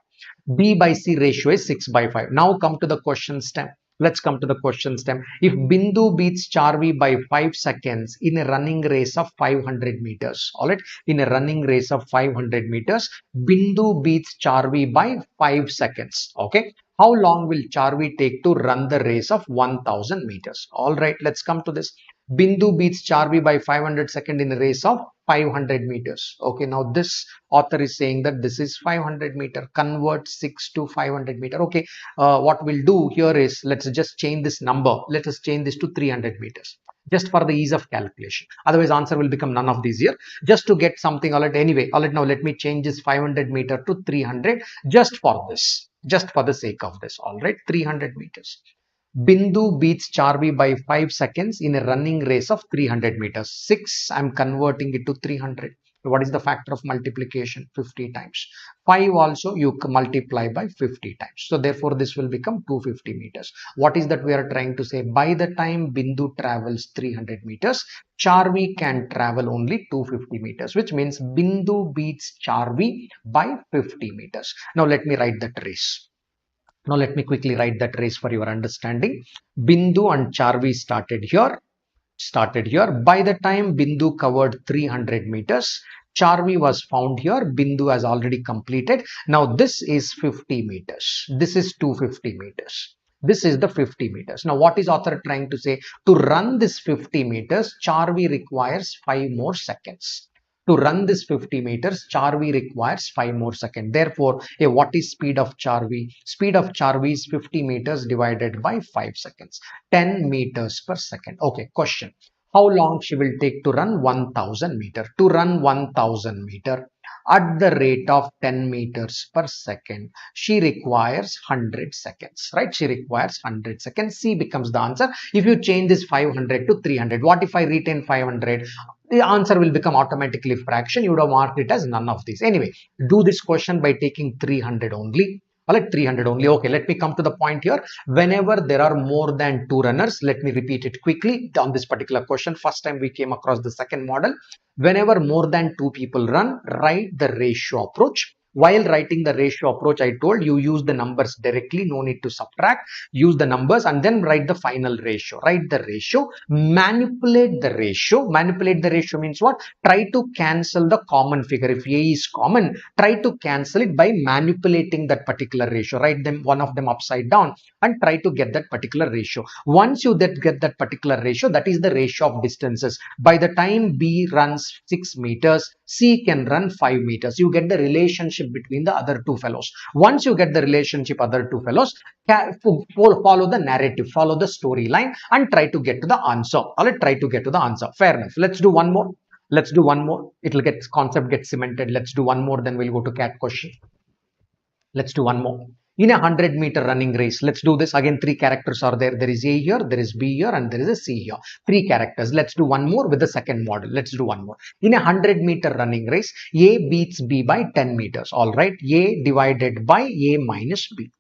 B by C ratio is 6 by 5. Now come to the question stem. Let's come to the question stem. If Bindu beats Charvi by 5 seconds in a running race of 500 meters, all right, in a running race of 500 meters, Bindu beats Charvi by 5 seconds. Okay, how long will Charvi take to run the race of 1000 meters? All right, let's come to this. Bindu beats Charvi by 500 seconds in a race of 500 meters. Okay, now this author is saying that this is 500 meter. Convert 6 to 500 meter. Okay, what we'll do here is, let's just change this number. Let us change this to 300 meters. Just for the ease of calculation. Otherwise, answer will become none of these here. Just to get something. All right, anyway, all right, now let me change this 500 meter to 300 just for this. Just for the sake of this. All right, 300 meters. Bindu beats Charvi by 5 seconds in a running race of 300 meters. 6, I'm converting it to 300. What is the factor of multiplication? 50 times. 5 also you multiply by 50 times. So therefore this will become 250 meters. What is that we are trying to say? By the time Bindu travels 300 meters, Charvi can travel only 250 meters, which means Bindu beats Charvi by 50 meters. Now let me write that race. Now let me quickly write that race for your understanding. Bindu and Charvi started here. By the time Bindu covered 300 meters, Charvi was found here. Bindu has already completed. Now this is 50 meters. This is 250 meters. This is the 50 meters. Now what is author trying to say? To run this 50 meters, Charvi requires 5 more seconds. To run this 50 meters, Charvi requires 5 more seconds. Therefore, what is speed of Charvi? Speed of Charvi is 50 meters divided by 5 seconds. 10 meters per second. Okay, question. How long she will take to run 1000 meter? To run 1000 meter at the rate of 10 meters per second, she requires 100 seconds, right? She requires 100 seconds. C becomes the answer. If you change this 500 to 300, what if I retain 500? The answer will become automatically fraction. You would have marked it as none of these. Anyway, do this question by taking 300 only. All right, 300 only. Okay, let me come to the point here. Whenever there are more than 2 runners, let me repeat it quickly on this particular question. First time we came across the second model. Whenever more than 2 people run, write the ratio approach. While writing the ratio approach, I told you use the numbers directly, no need to subtract. Use the numbers and then write the final ratio. Write the ratio, manipulate the ratio. Manipulate the ratio means what? Try to cancel the common figure. If A is common, try to cancel it by manipulating that particular ratio. Write them, one of them upside down, and try to get that particular ratio. Once you get that particular ratio, that is the ratio of distances. By the time B runs 6 meters, C can run 5 meters. You get the relationship between the other two fellows. Once you get the relationship other two fellows, follow the narrative, follow the storyline, and try to get to the answer. All right, try to get to the answer. Fair enough. Let's do one more. Let's do one more. It'll get concept get cemented. Let's do one more, then we'll go to CAT question. Let's do one more. In a 100-meter running race, let's do this again. 3 characters are there. There is A here, there is B here, and there is a C here. 3 characters. Let's do one more with the second model. Let's do one more. In a 100-meter running race, A beats B by 10 meters. All right, A divided by A minus B.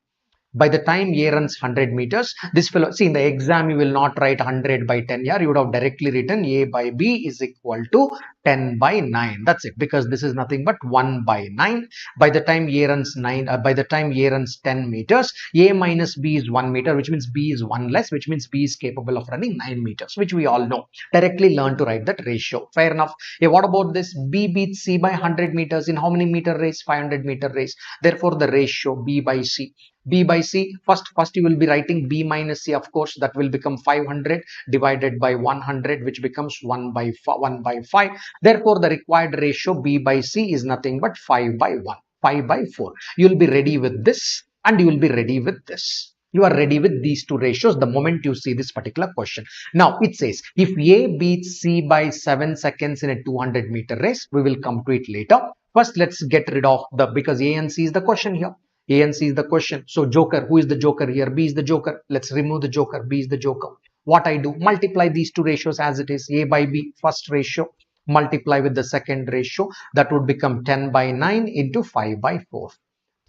By the time A runs 100 meters, this fellow, see in the exam you will not write 100 by 10 here. You would have directly written A by B is equal to 10 by 9. That's it, because this is nothing but 1 by 9. By the time A runs 10 meters, A minus B is 1 meter, which means B is 1 less, which means B is capable of running 9 meters, which we all know. Directly learn to write that ratio. Fair enough. What about this? B beats C by 100 meters in how many meter race? 500 meter race. Therefore, the ratio B by C. B by C, first you will be writing B minus C, of course, that will become 500 divided by 100, which becomes 1 by 5. Therefore, the required ratio B by C is nothing but 5 by 1, 5 by 4. You will be ready with this and you will be ready with this. You are ready with these two ratios the moment you see this particular question. Now, it says, if A beats C by 7 seconds in a 200-meter race, we will come to it later. First, let's get rid of because A and C is the question here. A and C is the question. So joker, who is the joker here? B is the joker. Let's remove the joker. B is the joker. What I do, multiply these two ratios as it is. A by B, first ratio, multiply with the second ratio. That would become 10 by 9 into 5 by 4.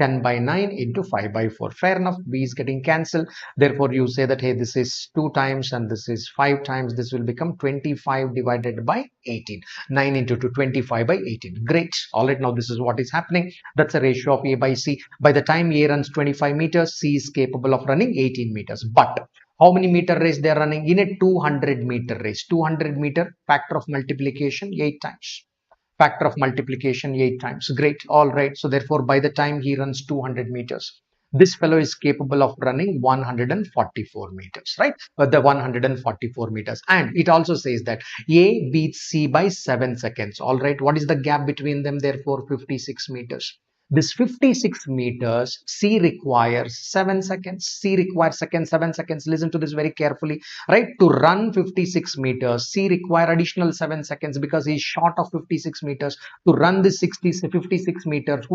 10 by 9 into 5 by 4. Fair enough. B is getting cancelled. Therefore, you say that, hey, this is 2 times and this is 5 times. This will become 25 divided by 18. 9 into 2, 25 by 18. Great. All right, now this is what is happening. That's a ratio of A by C. By the time A runs 25 meters, C is capable of running 18 meters. But how many meter race they are running? In a 200 meter race. 200 meter, factor of multiplication 8 times. Factor of multiplication 8 times. Great. All right. So therefore, by the time he runs 200 meters, this fellow is capable of running 144 meters, right? The 144 meters. And it also says that A beats C by 7 seconds. All right. What is the gap between them? Therefore, 56 meters. This 56 meters, C requires 7 seconds. C requires 7 seconds. Listen to this very carefully, right? To run 56 meters, C require additional 7 seconds because he is short of 56 meters. To run this 56 meters,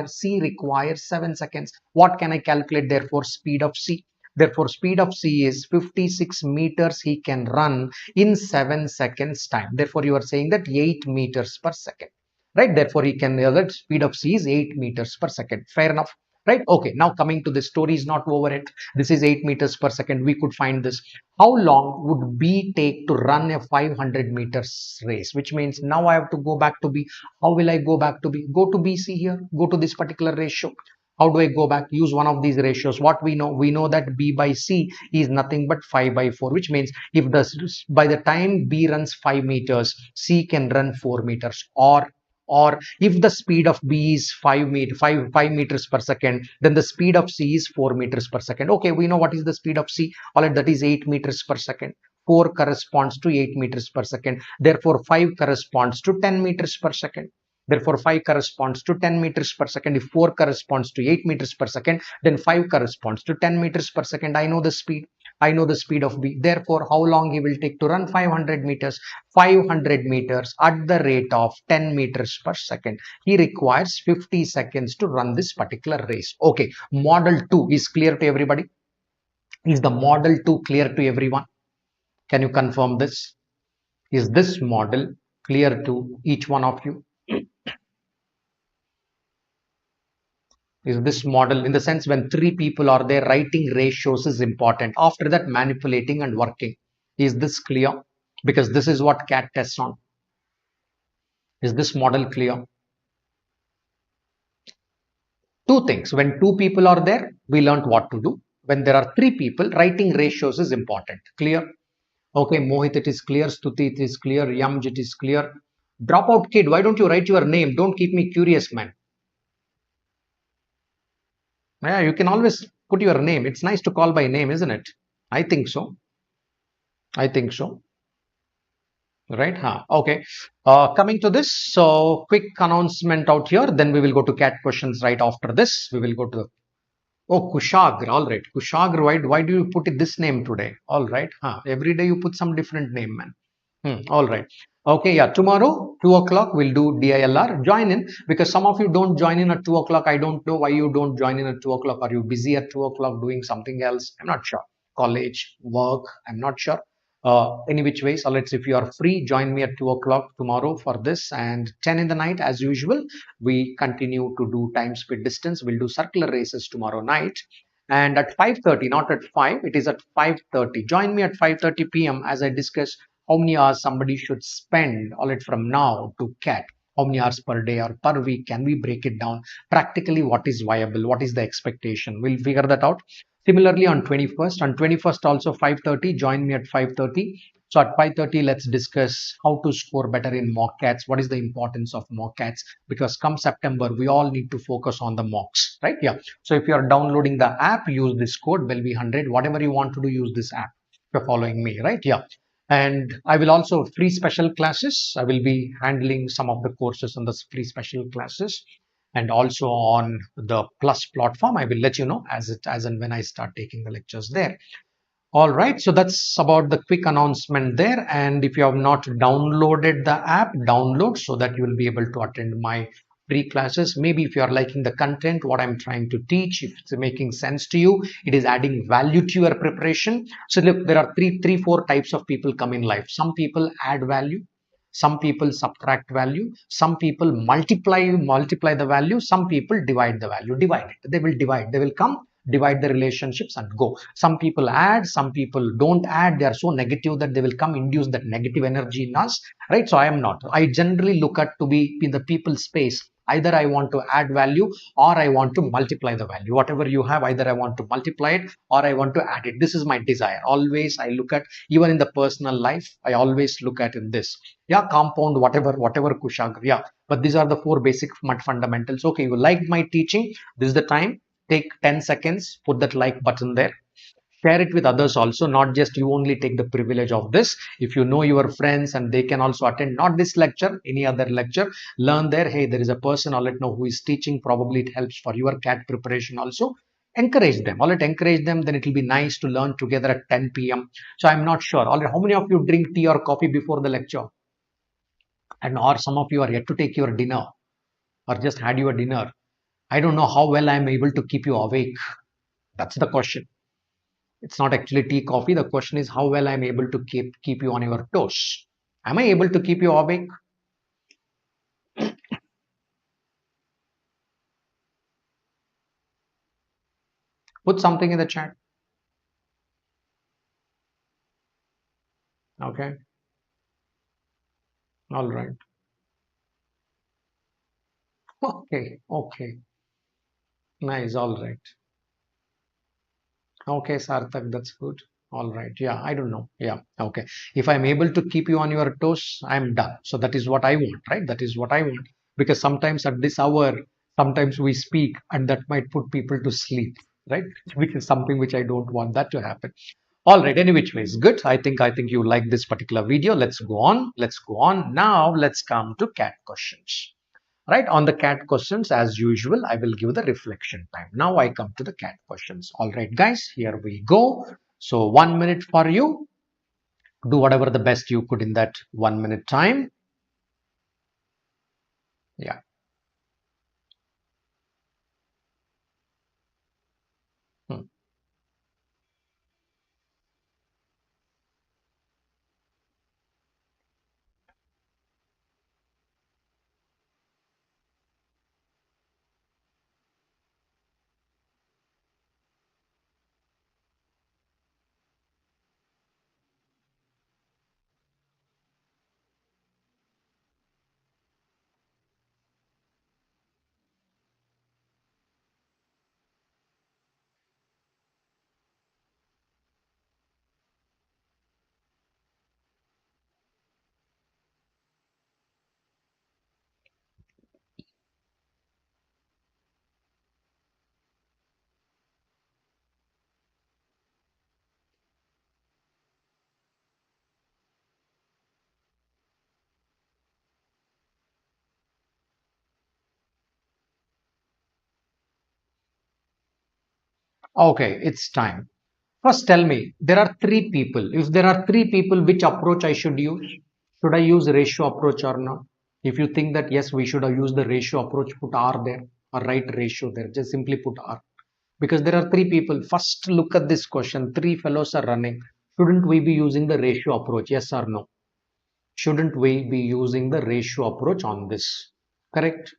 C requires 7 seconds. What can I calculate? Therefore, speed of C. Therefore, speed of C is 56 meters he can run in 7 seconds time. Therefore, you are saying that 8 meters per second. Right, therefore he can, the speed of C is 8 meters per second. Fair enough, right? Okay, now coming to the story is not over yet. This is 8 meters per second. We could find this. How long would B take to run a 500 meters race? Which means now I have to go back to B. How will I go back to B? Go to BC here, go to this particular ratio. How do I go back? Use one of these ratios. What we know that B by C is nothing but 5 by 4, which means if by the time B runs 5 meters, C can run 4 meters. Or if the speed of B is 5 meters per second, then the speed of C is 4 meters per second. Okay, we know what is the speed of C. All right, that is 8 meters per second. 4 corresponds to 8 meters per second. Therefore, 5 corresponds to 10 meters per second. Therefore, 5 corresponds to 10 meters per second. If 4 corresponds to 8 meters per second, then 5 corresponds to 10 meters per second. I know the speed. I know the speed of B. Therefore, how long he will take to run 500 meters? 500 meters at the rate of 10 meters per second. He requires 50 seconds to run this particular race. Okay, model 2 is clear to everybody? Is the model 2 clear to everyone? Can you confirm this? Is this model clear to each one of you? Is this model, in the sense when 3 people are there, writing ratios is important. After that, manipulating and working. Is this clear? Because this is what CAT tests on. Is this model clear? Two things. When 2 people are there, we learned what to do. When there are 3 people, writing ratios is important. Clear? Okay, Mohit, it is clear. Stuti, it is clear. Yamj, it is clear. Dropout kid, why don't you write your name? Don't keep me curious, man. Yeah, you can always put your name. It's nice to call by name, isn't it? I think so. I think so. Right? Huh. Okay. Coming to this, so quick announcement out here. Then we will go to CAT questions right after this. We will go to Kushagra. All right. Kushagra, why do you put it this name today? All right. Huh. Every day you put some different name, man. All right. Okay, yeah, tomorrow 2 o'clock we'll do DILR. Join in, because some of you don't join in at 2 o'clock. I don't know why you don't join in at 2 o'clock. Are you busy at 2 o'clock doing something else? I'm not sure. College, work, I'm not sure. Any which way, so let's, if you are free, join me at 2 o'clock tomorrow for this, and 10 in the night as usual we continue to do time, speed, distance. We'll do circular races tomorrow night, and at 5:30, not at 5, it is at 5:30. Join me at 5:30 p.m. as I discuss how many hours somebody should spend, all right, from now to CAT. How many hours per day or per week? Can we break it down practically? What is viable? What is the expectation? We'll figure that out. Similarly, on 21st also 5:30, join me at 5:30. So at 5:30, let's discuss how to score better in mock CATs. What is the importance of mock CATs? Because come September, we all need to focus on the mocks, right? Yeah. So if you are downloading the app, use this code Belvi100. Whatever you want to do, use this app. If you're following me, right? Yeah. And I will also free special classes. I will be handling some of the courses on the free special classes, and also on the Plus platform. I will let you know as and when I start taking the lectures there. All right, so that's about the quick announcement there. And if you have not downloaded the app, download, so that you will be able to attend my free classes. Maybe if you are liking the content, what I'm trying to teach, if it's making sense to you, it is adding value to your preparation. So look, there are four types of people come in life. Some people add value, some people subtract value, some people multiply the value, some people divide the value. Divide it, they will divide, they will come, divide the relationships and go. Some people add, some people don't add. They are so negative that they will come induce that negative energy in us, right? So I am not. I generally look at to be in the people space. Either I want to add value or I want to multiply the value. Whatever you have, either I want to multiply it or I want to add it. This is my desire. Always I look at, even in the personal life, I always look at in this. Yeah, compound, whatever kushagra. Yeah, but these are the four basic fundamentals. Okay, you like my teaching. This is the time. Take 10 seconds, put that like button there. Share it with others also, not just you only take the privilege of this. If you know your friends and they can also attend, not this lecture, any other lecture, learn there. Hey, there is a person, all right, know who is teaching. Probably it helps for your CAT preparation also. Encourage them, all right, encourage them. Then it will be nice to learn together at 10 p.m. So I'm not sure, all right, how many of you drink tea or coffee before the lecture? And or some of you are yet to take your dinner or just had your dinner. I don't know how well I'm able to keep you awake. That's the question. It's not actually tea, coffee. The question is how well I'm able to keep you on your toes. Am I able to keep you awake? Put something in the chat. Okay. All right. Okay. Okay. Nice. All right. Okay, Sarthak, that's good. All right. Yeah, I don't know. Yeah. Okay. If I'm able to keep you on your toes, I'm done. So that is what I want, right? That is what I want. Because sometimes at this hour, sometimes we speak and that might put people to sleep, right? Which is something which I don't want that to happen. All right. Any which ways, good. I think you like this particular video. Let's go on. Let's go on. Now let's come to CAT questions. Right, on the CAT questions, as usual, I will give the reflection time. Now I come to the CAT questions. All right, guys, here we go. So 1 minute for you. Do whatever the best you could in that 1 minute time. Yeah. Hmm. Okay, it's time. First, tell me, there are three people. If there are three people, which approach I should use? Should I use ratio approach or not? If you think that yes, we should have used the ratio approach, put R there or write ratio there. Just simply put R. Because there are three people. First, look at this question. Three fellows are running. Shouldn't we be using the ratio approach? Yes or no? Shouldn't we be using the ratio approach on this? Correct?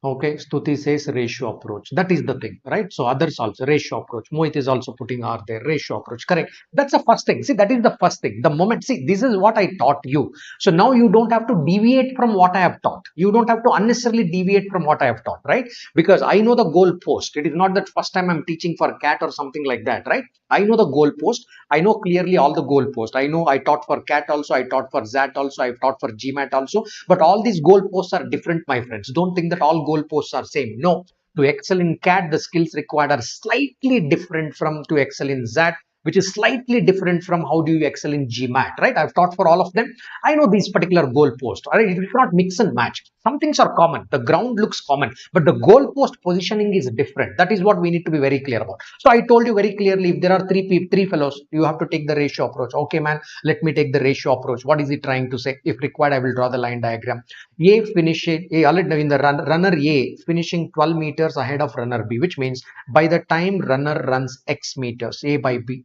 Okay, Stuti says ratio approach. That is the thing, right? So others also ratio approach. Mohit is also putting R there, ratio approach. Correct. That's the first thing. See, that is the first thing. The moment, see, this is what I taught you. So now you don't have to deviate from what I have taught. You don't have to unnecessarily deviate from what I have taught, right? Because I know the goal post. It is not that first time I'm teaching for CAT or something like that, right? I know the goal post. I know clearly all the goal posts. I know I taught for CAT also. I taught for ZAT also. I've taught for GMAT also. But all these goal posts are different, my friends. Don't think that all goal posts are same. No, to excel in CAT, the skills required are slightly different from to excel in ZAT, which is slightly different from how do you excel in GMAT, right? I've taught for all of them. I know these particular goal posts. All right, you cannot mix and match. Some things are common. The ground looks common, but the goalpost positioning is different. That is what we need to be very clear about. So I told you very clearly, if there are three fellows, you have to take the ratio approach. Okay, man, let me take the ratio approach. What is it trying to say? If required, I will draw the line diagram. A finishing in the runner A finishing 12 meters ahead of runner B, which means by the time runner runs X meters, A by B,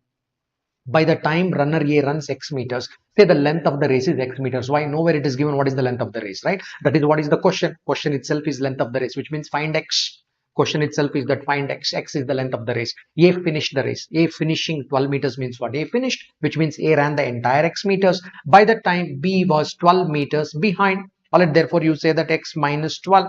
by the time runner A runs X meters, say the length of the race is X meters. Why? Nowhere it is given what is the length of the race, right? That is what is the question. Question itself is length of the race, which means find X. Question itself is that find X. X is the length of the race. A finished the race. A finishing 12 meters means what? A finished, which means A ran the entire X meters. By the time B was 12 meters behind. All right, therefore you say that X minus 12.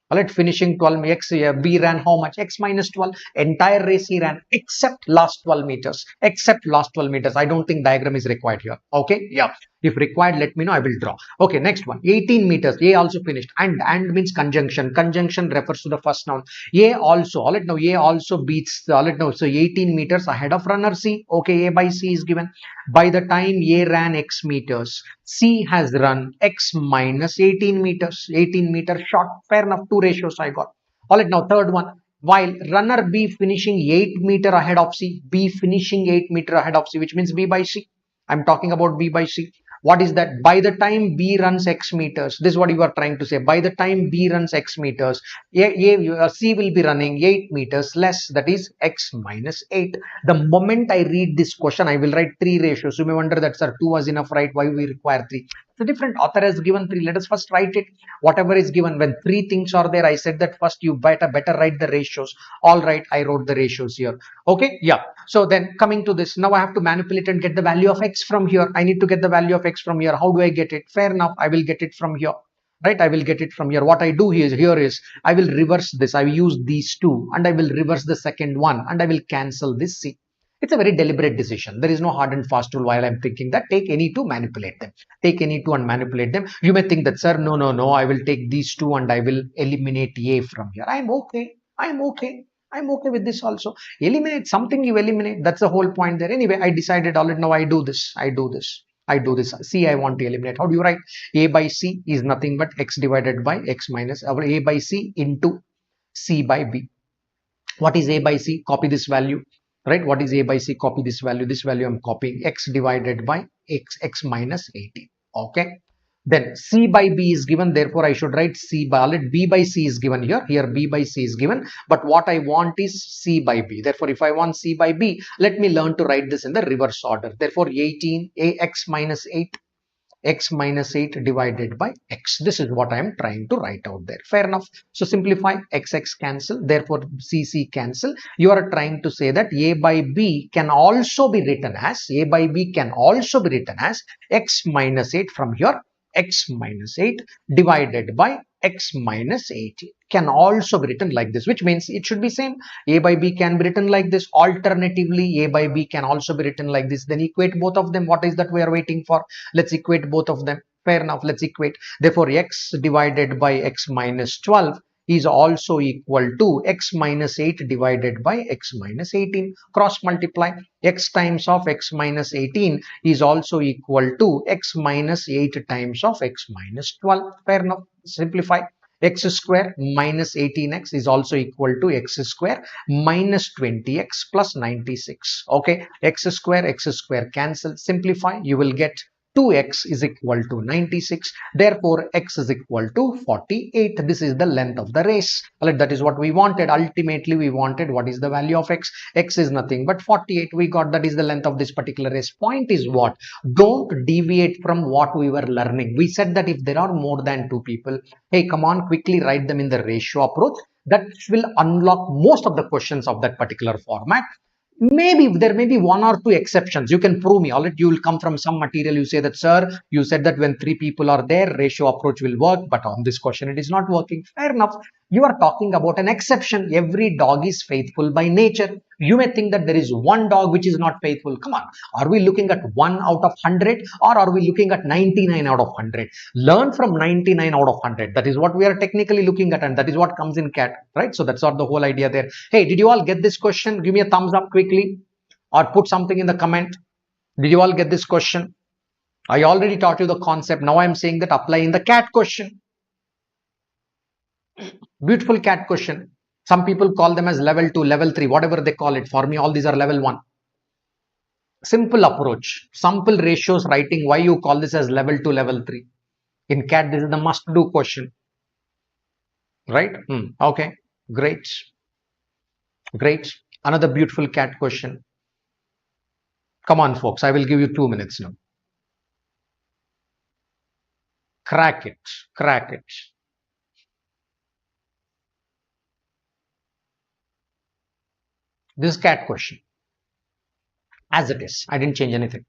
All right, finishing 12 x, B ran how much? X minus 12. Entire race he ran except last 12 meters. Except last 12 meters. I don't think diagram is required here. Okay, yeah. If required, let me know. I will draw. Okay, next one. 18 meters. A also finished. And means conjunction. Conjunction refers to the first noun. A also. All right, now A also beats. All right, now so 18 meters ahead of runner C. Okay, A by C is given. By the time A ran X meters, C has run X minus 18 meters. 18 meters short. Fair enough. Two ratios I got. All right, now third one. While runner B finishing 8 meter ahead of C, B finishing 8 meter ahead of C, which means B by C. I'm talking about B by C. What is that? By the time B runs X meters, this is what you are trying to say. By the time B runs X meters, C will be running 8 meters less, that is X minus 8. The moment I read this question, I will write 3 ratios. You may wonder that, sir, 2 was enough, right? Why we require 3? The different author has given 3. Let us first write it. Whatever is given, when 3 things are there, I said that first you better write the ratios. All right, I wrote the ratios here. Okay, yeah. So then coming to this, now I have to manipulate and get the value of X from here. I need to get the value of X from here. How do I get it? Fair enough, I will get it from here. Right, I will get it from here. What I do here is I will reverse this. I will use these two and I will reverse the second one and I will cancel this C. It's a very deliberate decision. There is no hard and fast rule while I'm thinking that take any two, manipulate them. Take any two and manipulate them. You may think that, sir, no, I will take these two and I will eliminate A from here. I'm okay. I'm okay with this also. Eliminate something, you eliminate. That's the whole point there. Anyway, I decided all right, now I do this. C I want to eliminate. How do you write? A by C is nothing but X divided by X minus A by C into C by B. What is A by C? Copy this value. Right? What is A by C? Copy this value. This value I'm copying. X divided by X minus 18. Okay. Then C by B is given. Therefore, I should write C by B by C is given here. Here B by C is given. But what I want is C by B. Therefore, if I want C by B, let me learn to write this in the reverse order. Therefore, 18 X minus 8. X minus 8 divided by X. This is what I am trying to write out there. Fair enough. So simplify. X cancel. Therefore, C cancel. You are trying to say that A by B can also be written as X minus 8 from here. X minus 8 divided by X minus 8 can also be written like this, which means it should be same. A by B can be written like this. Alternatively, A by B can also be written like this. Then equate both of them. What is that we are waiting for? Let's equate both of them. Fair enough. Let's equate. Therefore, X divided by X minus 12 is also equal to X minus 8 divided by X minus 18. Cross multiply. X times of X minus 18 is also equal to X minus 8 times of X minus 12. Fair enough. Simplify. X square minus 18x is also equal to X square minus 20x plus 96. Okay. X square cancel. Simplify. You will get 2x is equal to 96. Therefore, x is equal to 48. This is the length of the race. Well, that is what we wanted. Ultimately, we wanted what is the value of x? X is nothing but 48. We got that is the length of this particular race. Point is what? Don't deviate from what we were learning. We said that if there are more than 2 people, hey, come on, quickly write them in the ratio approach. That will unlock most of the questions of that particular format. Maybe there may be 1 or 2 exceptions. You can prove me. All right, you will come from some material. You say that, sir, you said that when 3 people are there, ratio approach will work. But on this question, it is not working. Fair enough. You are talking about an exception. Every dog is faithful by nature. You may think that there is one dog which is not faithful. Come on. Are we looking at 1 out of 100 or are we looking at 99 out of 100? Learn from 99 out of 100. That is what we are technically looking at, and that is what comes in CAT, right? So that's not the whole idea there. Hey, did you all get this question? Give me a thumbs up quickly or put something in the comment. Did you all get this question? I already taught you the concept. Now I'm saying that apply in the CAT question. Beautiful cat question. Some people call them as level 2, level 3, whatever they call it. For me, all these are level 1. Simple approach. Simple ratios writing. Why you call this as level 2, level 3? In CAT, this is the must do question. Right? Okay. Great. Great. Another beautiful cat question. Come on, folks. I will give you 2 minutes now. Crack it. Crack it. This cat question. As it is. I didn't change anything.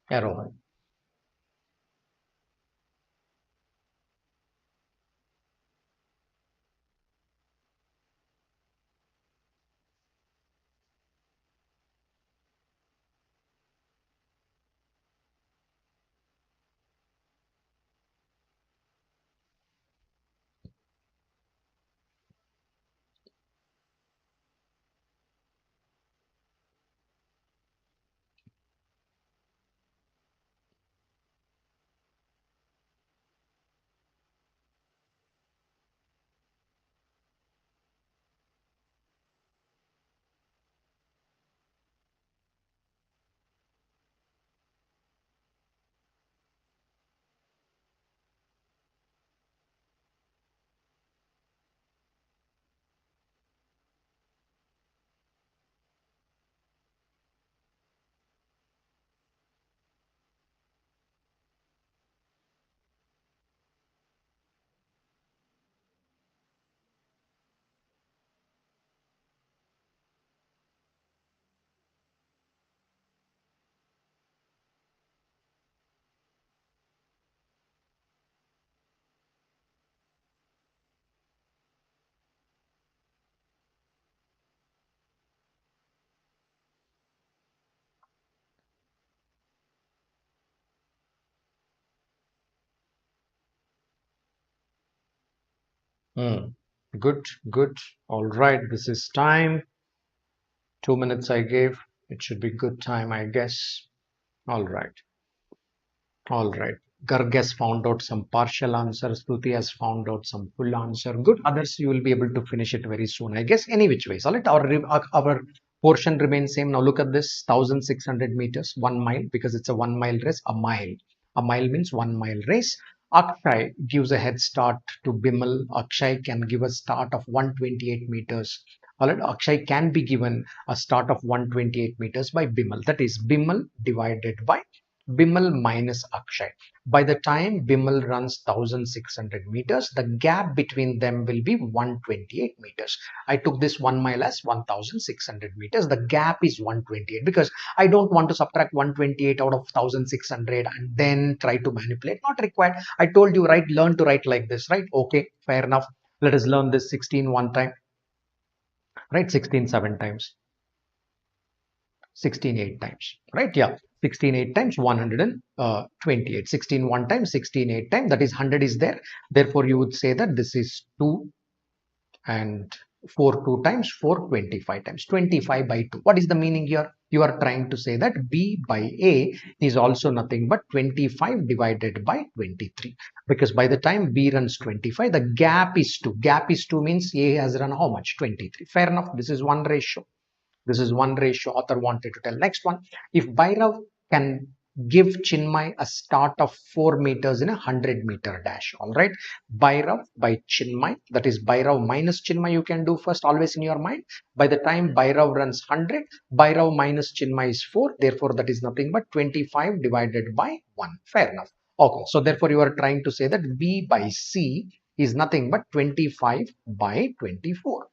Arrow. Good. Good. All right. This is time. 2 minutes I gave. It should be good time, I guess. All right. All right. Garg has found out some partial answers. Shruti has found out some full answer. Good. Others, you will be able to finish it very soon, I guess. Any which ways. All right. Our portion remains same. Now look at this: 1,600 meters, 1 mile, because it's a 1 mile race. A mile. A mile means 1 mile race. Akshay gives a head start to Bimal. Akshay can give a start of 128 meters. All right. Akshay can be given a start of 128 meters by Bimal. That is Bimal divided by Bimal minus Akshay. By the time Bimal runs 1,600 meters, the gap between them will be 128 meters. I took this 1 mile as 1,600 meters. The gap is 128 because I don't want to subtract 128 out of 1,600 and then try to manipulate. Not required. I told you, right? Learn to write like this, right? Okay, fair enough. Let us learn this 16 one time, right? 16 7 times. 16 8 times, right? Yeah, 16 8 times 128. 16 one time, 16 8 times, that is 100 is there. Therefore, you would say that this is 2 and 4 2 times 4 25 times 25 by 2. What is the meaning here? You are trying to say that B by A is also nothing but 25 divided by 23, because by the time B runs 25, the gap is 2. Gap is 2 means A has run how much? 23. Fair enough. This is one ratio. This is one ratio author wanted to tell. Next one, if Bhairav can give Chinmay a start of 4 meters in a 100-meter dash. All right, Bhairav by Chinmay, that is Bhairav minus Chinmay, you can do first, always in your mind. By the time Bhairav runs 100, Bhairav minus Chinmay is 4, therefore that is nothing but 25 divided by 1. Fair enough. Okay, so therefore you are trying to say that B by C is nothing but 25 by 24.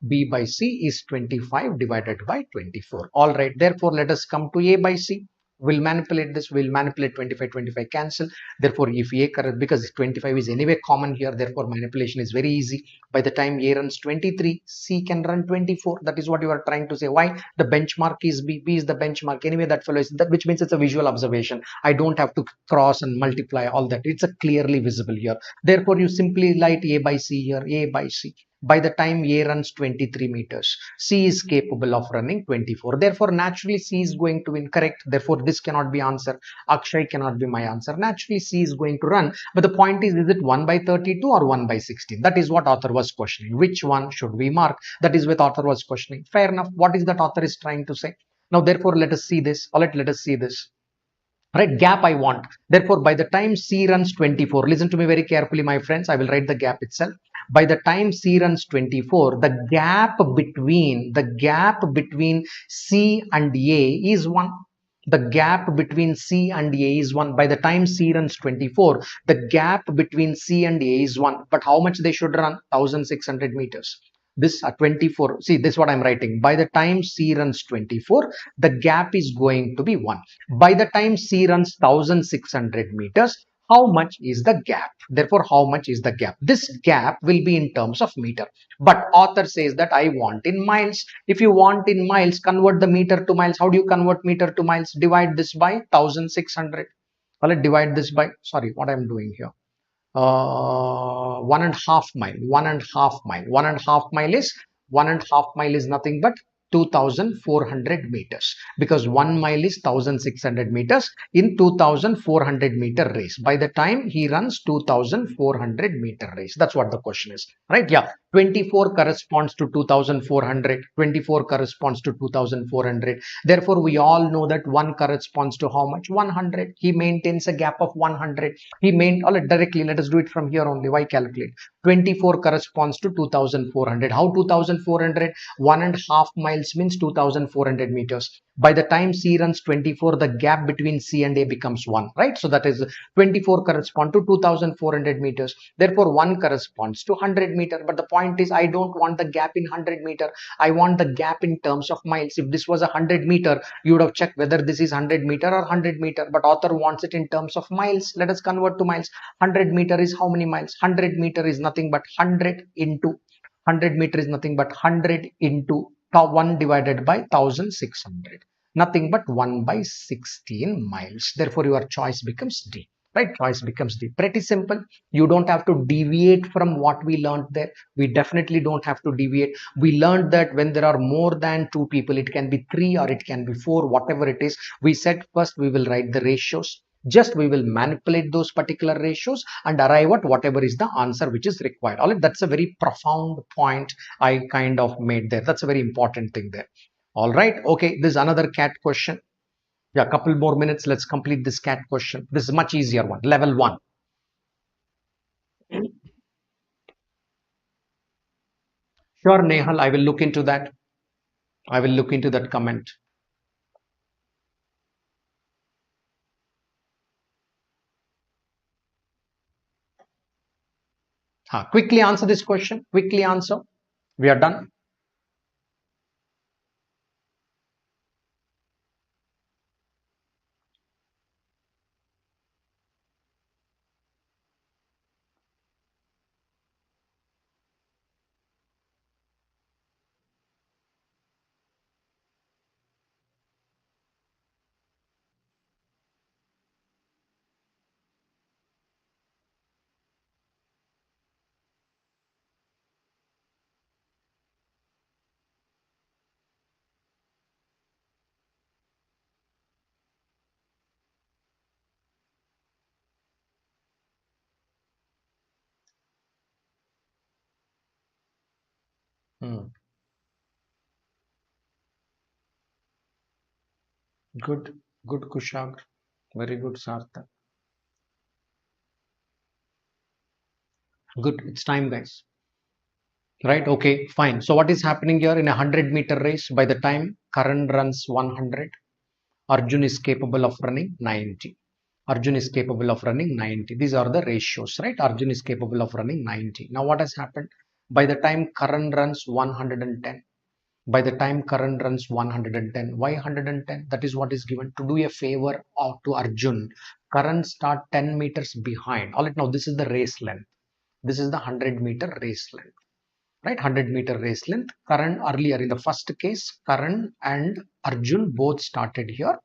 B by C is 25 divided by 24. All right. Therefore, let us come to A by C. We'll manipulate this. We'll manipulate 25, 25 cancel. Therefore, if A correct, because 25 is anyway common here, therefore manipulation is very easy. By the time A runs 23, C can run 24. That is what you are trying to say. Why? The benchmark is B. B is the benchmark. Anyway, that follows that, which means it's a visual observation. I don't have to cross and multiply all that. It's a clearly visible here. Therefore, you simply write A by C here. A by C. By the time A runs 23 meters, C is capable of running 24. Therefore, naturally, C is going to win. Correct. Therefore, this cannot be answer. Akshay cannot be my answer. Naturally, C is going to run. But the point is it 1 by 32 or 1 by 16? That is what author was questioning. Which one should we mark? That is what author was questioning. Fair enough. What is that author is trying to say? Now, therefore, let us see this. All right, let us see this. Right, gap I want. Therefore, by the time C runs 24, listen to me very carefully, my friends. I will write the gap itself. By the time C runs 24, the gap between C and A is 1. The gap between C and A is 1. By the time C runs 24, the gap between C and A is 1. But how much they should run? 1600 meters. This 24. See, this is what I'm writing. By the time C runs 24, the gap is going to be 1. By the time C runs 1600 meters, how much is the gap? Therefore, how much is the gap? This gap will be in terms of meter. But author says that I want in miles. If you want in miles, convert the meter to miles. How do you convert meter to miles? Divide this by 1600. Well, divide this by, sorry, what I'm doing here. 1.5 mile. 1.5 mile. 1.5 mile is nothing but 2400 meters, because 1 mile is 1600 meters in 2400 meter race. By the time he runs 2400 meter race, that's what the question is, right? Yeah, 24 corresponds to 2400. 24 corresponds to 2400. Therefore, we all know that 1 corresponds to how much? 100. He maintains a gap of 100. He maintains, directly, let us do it from here only. Why calculate? 24 corresponds to 2400. How 2400? 1.5 miles means 2400 meters. By the time C runs 24, the gap between C and A becomes 1, right? So that is 24 correspond to 2400 meters. Therefore, 1 corresponds to 100 meter. But the point is, I don't want the gap in 100 meter. I want the gap in terms of miles. If this was 100 meter, you would have checked whether this is 100 meter or 100 meter. But author wants it in terms of miles. Let us convert to miles. 100 meter is how many miles? 100 meter is nothing but 100 into 100 meter is nothing but 100 into 1 divided by 1600. Nothing but 1 by 16 miles. Therefore, your choice becomes D. Right? Choice becomes D. Pretty simple. You don't have to deviate from what we learned there. We definitely don't have to deviate. We learned that when there are more than 2 people, it can be 3 or it can be 4, whatever it is. We said first we will write the ratios. Just we will manipulate those particular ratios and arrive at whatever is the answer which is required. All right, that's a very profound point I kind of made there. That's a very important thing there. All right, okay, this is another CAT question. Yeah, couple more minutes. Let's complete this CAT question. This is a much easier one, level 1. Sure, Nehal, I will look into that. I will look into that comment. Quickly answer this question. Quickly answer. We are done. Hmm. Good, good, Kushag. Very good, Sarthak. Good. It's time, guys. Right? Okay, fine. So what is happening here in a 100-meter race? By the time Karan runs 100, Arjun is capable of running 90. Arjun is capable of running 90. These are the ratios, right? Arjun is capable of running 90. Now what has happened? By the time Karan runs 110, by the time Karan runs 110, why 110? That is what is given to do a favor to Arjun. Karan start 10 meters behind. All right, now this is the race length. This is the 100-meter race length, right? 100-meter race length. Karan earlier in the first case, Karan and Arjun both started here.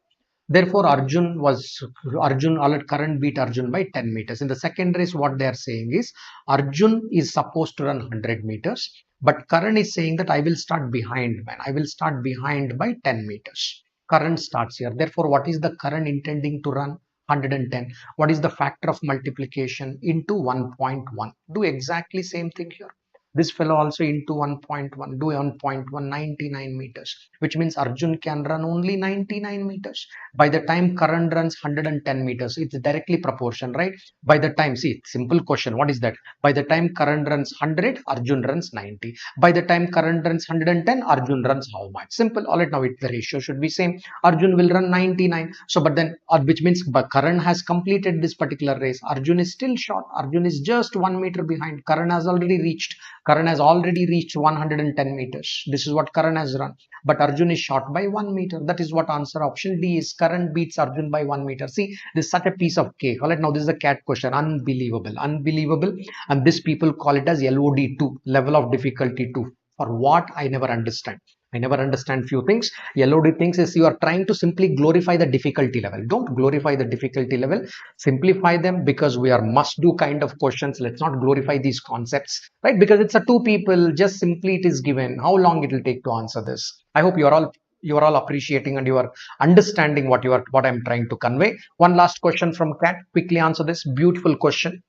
Therefore, Arjun, all Karan beat Arjun by 10 meters. In the second race, what they are saying is Arjun is supposed to run 100 meters, but Karan is saying that I will start behind, man. I will start behind by 10 meters. Karan starts here. Therefore, what is the Karan intending to run? 110. What is the factor of multiplication into 1.1? Do exactly same thing here. This fellow also into 1.1, do 1.1, 99 meters, which means Arjun can run only 99 meters. By the time Karan runs 110 meters, it's directly proportion, right? By the time, see, simple question, what is that? By the time Karan runs 100, Arjun runs 90. By the time Karan runs 110, Arjun runs how much? Simple. All right, now the ratio should be same. Arjun will run 99. So, but then, which means Karan has completed this particular race. Arjun is still short. Arjun is just 1 meter behind. Karan has already reached 110 meters. This is what Karan has run. But Arjun is short by 1 meter. That is what answer option D is. Karan beats Arjun by 1 meter. See, this is such a piece of cake. All right, now this is a cat question. Unbelievable. Unbelievable. And this people call it as LOD2, level of difficulty 2. For what? I never understand. I never understand few things. LOD thinks is you are trying to simply glorify the difficulty level. Don't glorify the difficulty level. Simplify them because we are must do kind of questions. Let's not glorify these concepts, right? Because it's a two people, just simply it is given. How long it will take to answer this? I hope you are all appreciating and you are understanding what I'm trying to convey. One last question from Cat. Quickly answer this. Beautiful question.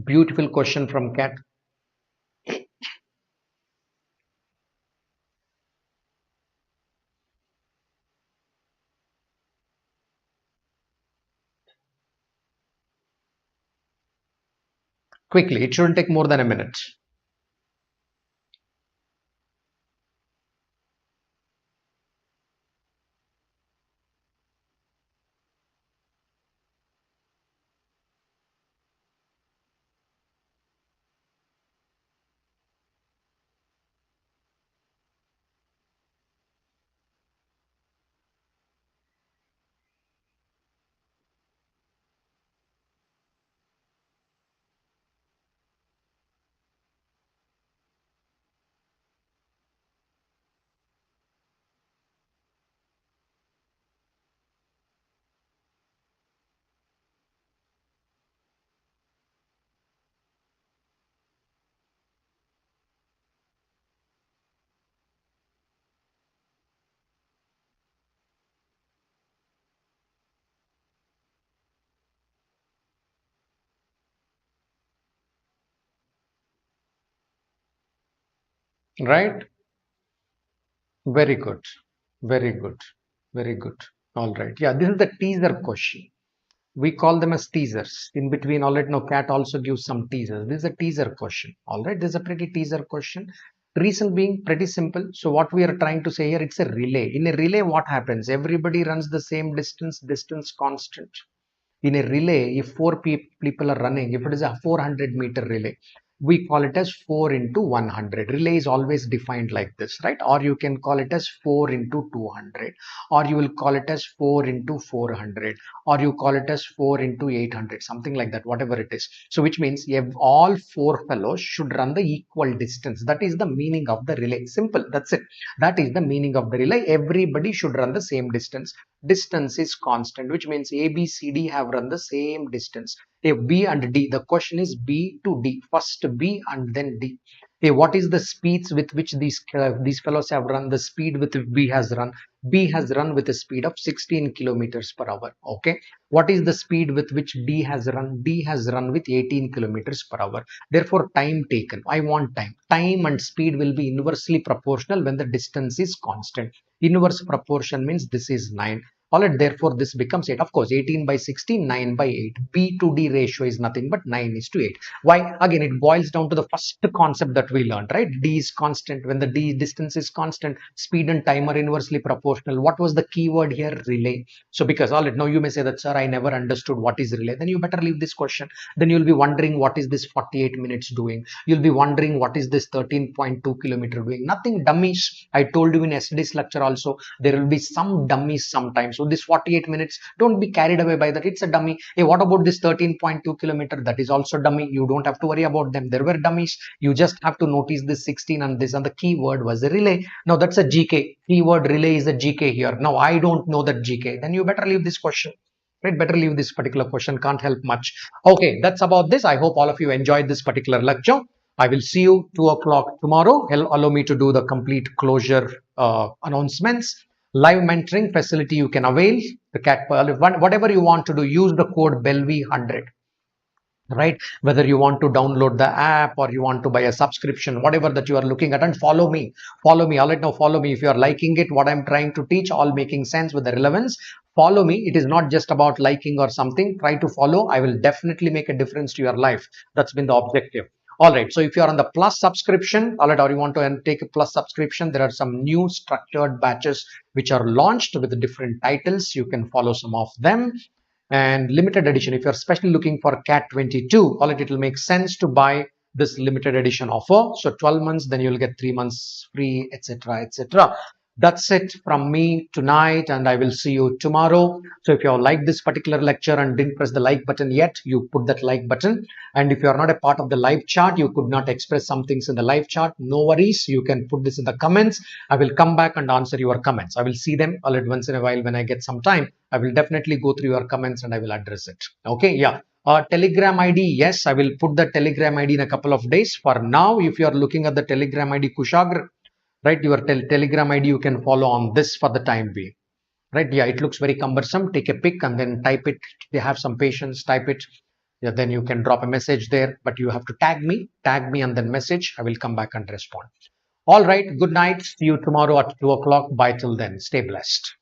Beautiful question from Cat. Quickly. It shouldn't take more than a minute. Right? Very good. Very good. Very good. All right. Yeah, this is the teaser question. We call them as teasers. In between, all right, now Cat also gives some teasers. This is a teaser question. All right, this is a pretty teaser question. Reason being pretty simple. So what we are trying to say here, it's a relay. In a relay, what happens? Everybody runs the same distance constant. In a relay, if people are running, if it is a 400-meter relay, we call it as 4 into 100. Relay is always defined like this, right? Or you can call it as 4 into 200, or you will call it as 4 into 400, or you call it as 4 into 800, something like that, whatever it is. So which means all four fellows should run the equal distance. That is the meaning of the relay. Simple, that's it. That is the meaning of the relay. Everybody should run the same distance. Distance is constant, which means A, B, C, D have run the same distance. A, B and D. The question is B to D. First B and then D. A, what is the speeds with which these fellows have run? The speed with which B has run. B has run with a speed of 16 kilometers per hour. Okay. What is the speed with which D has run? D has run with 18 kilometers per hour. Therefore, time taken. I want time. Time and speed will be inversely proportional when the distance is constant. Inverse proportion means this is 9. All right, therefore this becomes 8. Of course, 18 by 16, 9 by 8. B to D ratio is nothing but 9 is to 8. Why? Again, it boils down to the first concept that we learned, right? D is constant. When the D distance is constant, speed and time are inversely proportional. What was the keyword here? Relay. So because, all right, now you may say that, sir, I never understood what is relay. Then you better leave this question. Then you'll be wondering what is this 48 minutes doing? You'll be wondering what is this 13.2 kilometer doing? Nothing dummies. I told you in yesterday's lecture also, there will be some dummies sometimes. So this 48 minutes, don't be carried away by that. It's a dummy. Hey, what about this 13.2 kilometer? That is also dummy. You don't have to worry about them. There were dummies. You just have to notice this 16 and this, and the keyword was a relay. Now that's a GK. Keyword relay is a GK here. Now I don't know that GK. Then you better leave this question. Right, better leave this particular question, can't help much. Okay, that's about this. I hope all of you enjoyed this particular lecture. I will see you 2 o'clock tomorrow. Allow me to do the complete closure announcements. Live mentoring facility you can avail. The CAT, whatever you want to do, use the code BELVI100. Right, whether you want to download the app or you want to buy a subscription, whatever that you are looking at, and follow me all right. Now follow me if you are liking it, what I'm trying to teach, all making sense with the relevance. Follow me. It is not just about liking or something. Try to follow. I will definitely make a difference to your life. That's been the objective. All right, so if you are on the plus subscription, all right, or you want to take a plus subscription, there are some new structured batches which are launched with different titles. You can follow some of them. And limited edition, if you're especially looking for CAT 22, all right, it will make sense to buy this limited edition offer. So 12 months, then you'll get 3 months free, etc., etc. That's it from me tonight, and I will see you tomorrow. So if you have liked this particular lecture and didn't press the like button yet, you put that like button. And if you are not a part of the live chat, you could not express some things in the live chat, no worries. You can put this in the comments. I will come back and answer your comments. I will see them all at once in a while when I get some time. I will definitely go through your comments and I will address it. Okay, yeah. Telegram ID, yes, I will put the Telegram ID in a couple of days. For now, if you are looking at the Telegram ID Kushagra, right, your Telegram ID you can follow on this for the time being. Right, yeah, it looks very cumbersome. Take a pic and then type it. They have some patience, type it. Yeah, then you can drop a message there, but you have to tag me and then message. I will come back and respond. All right, good night. See you tomorrow at 2 o'clock. Bye till then. Stay blessed.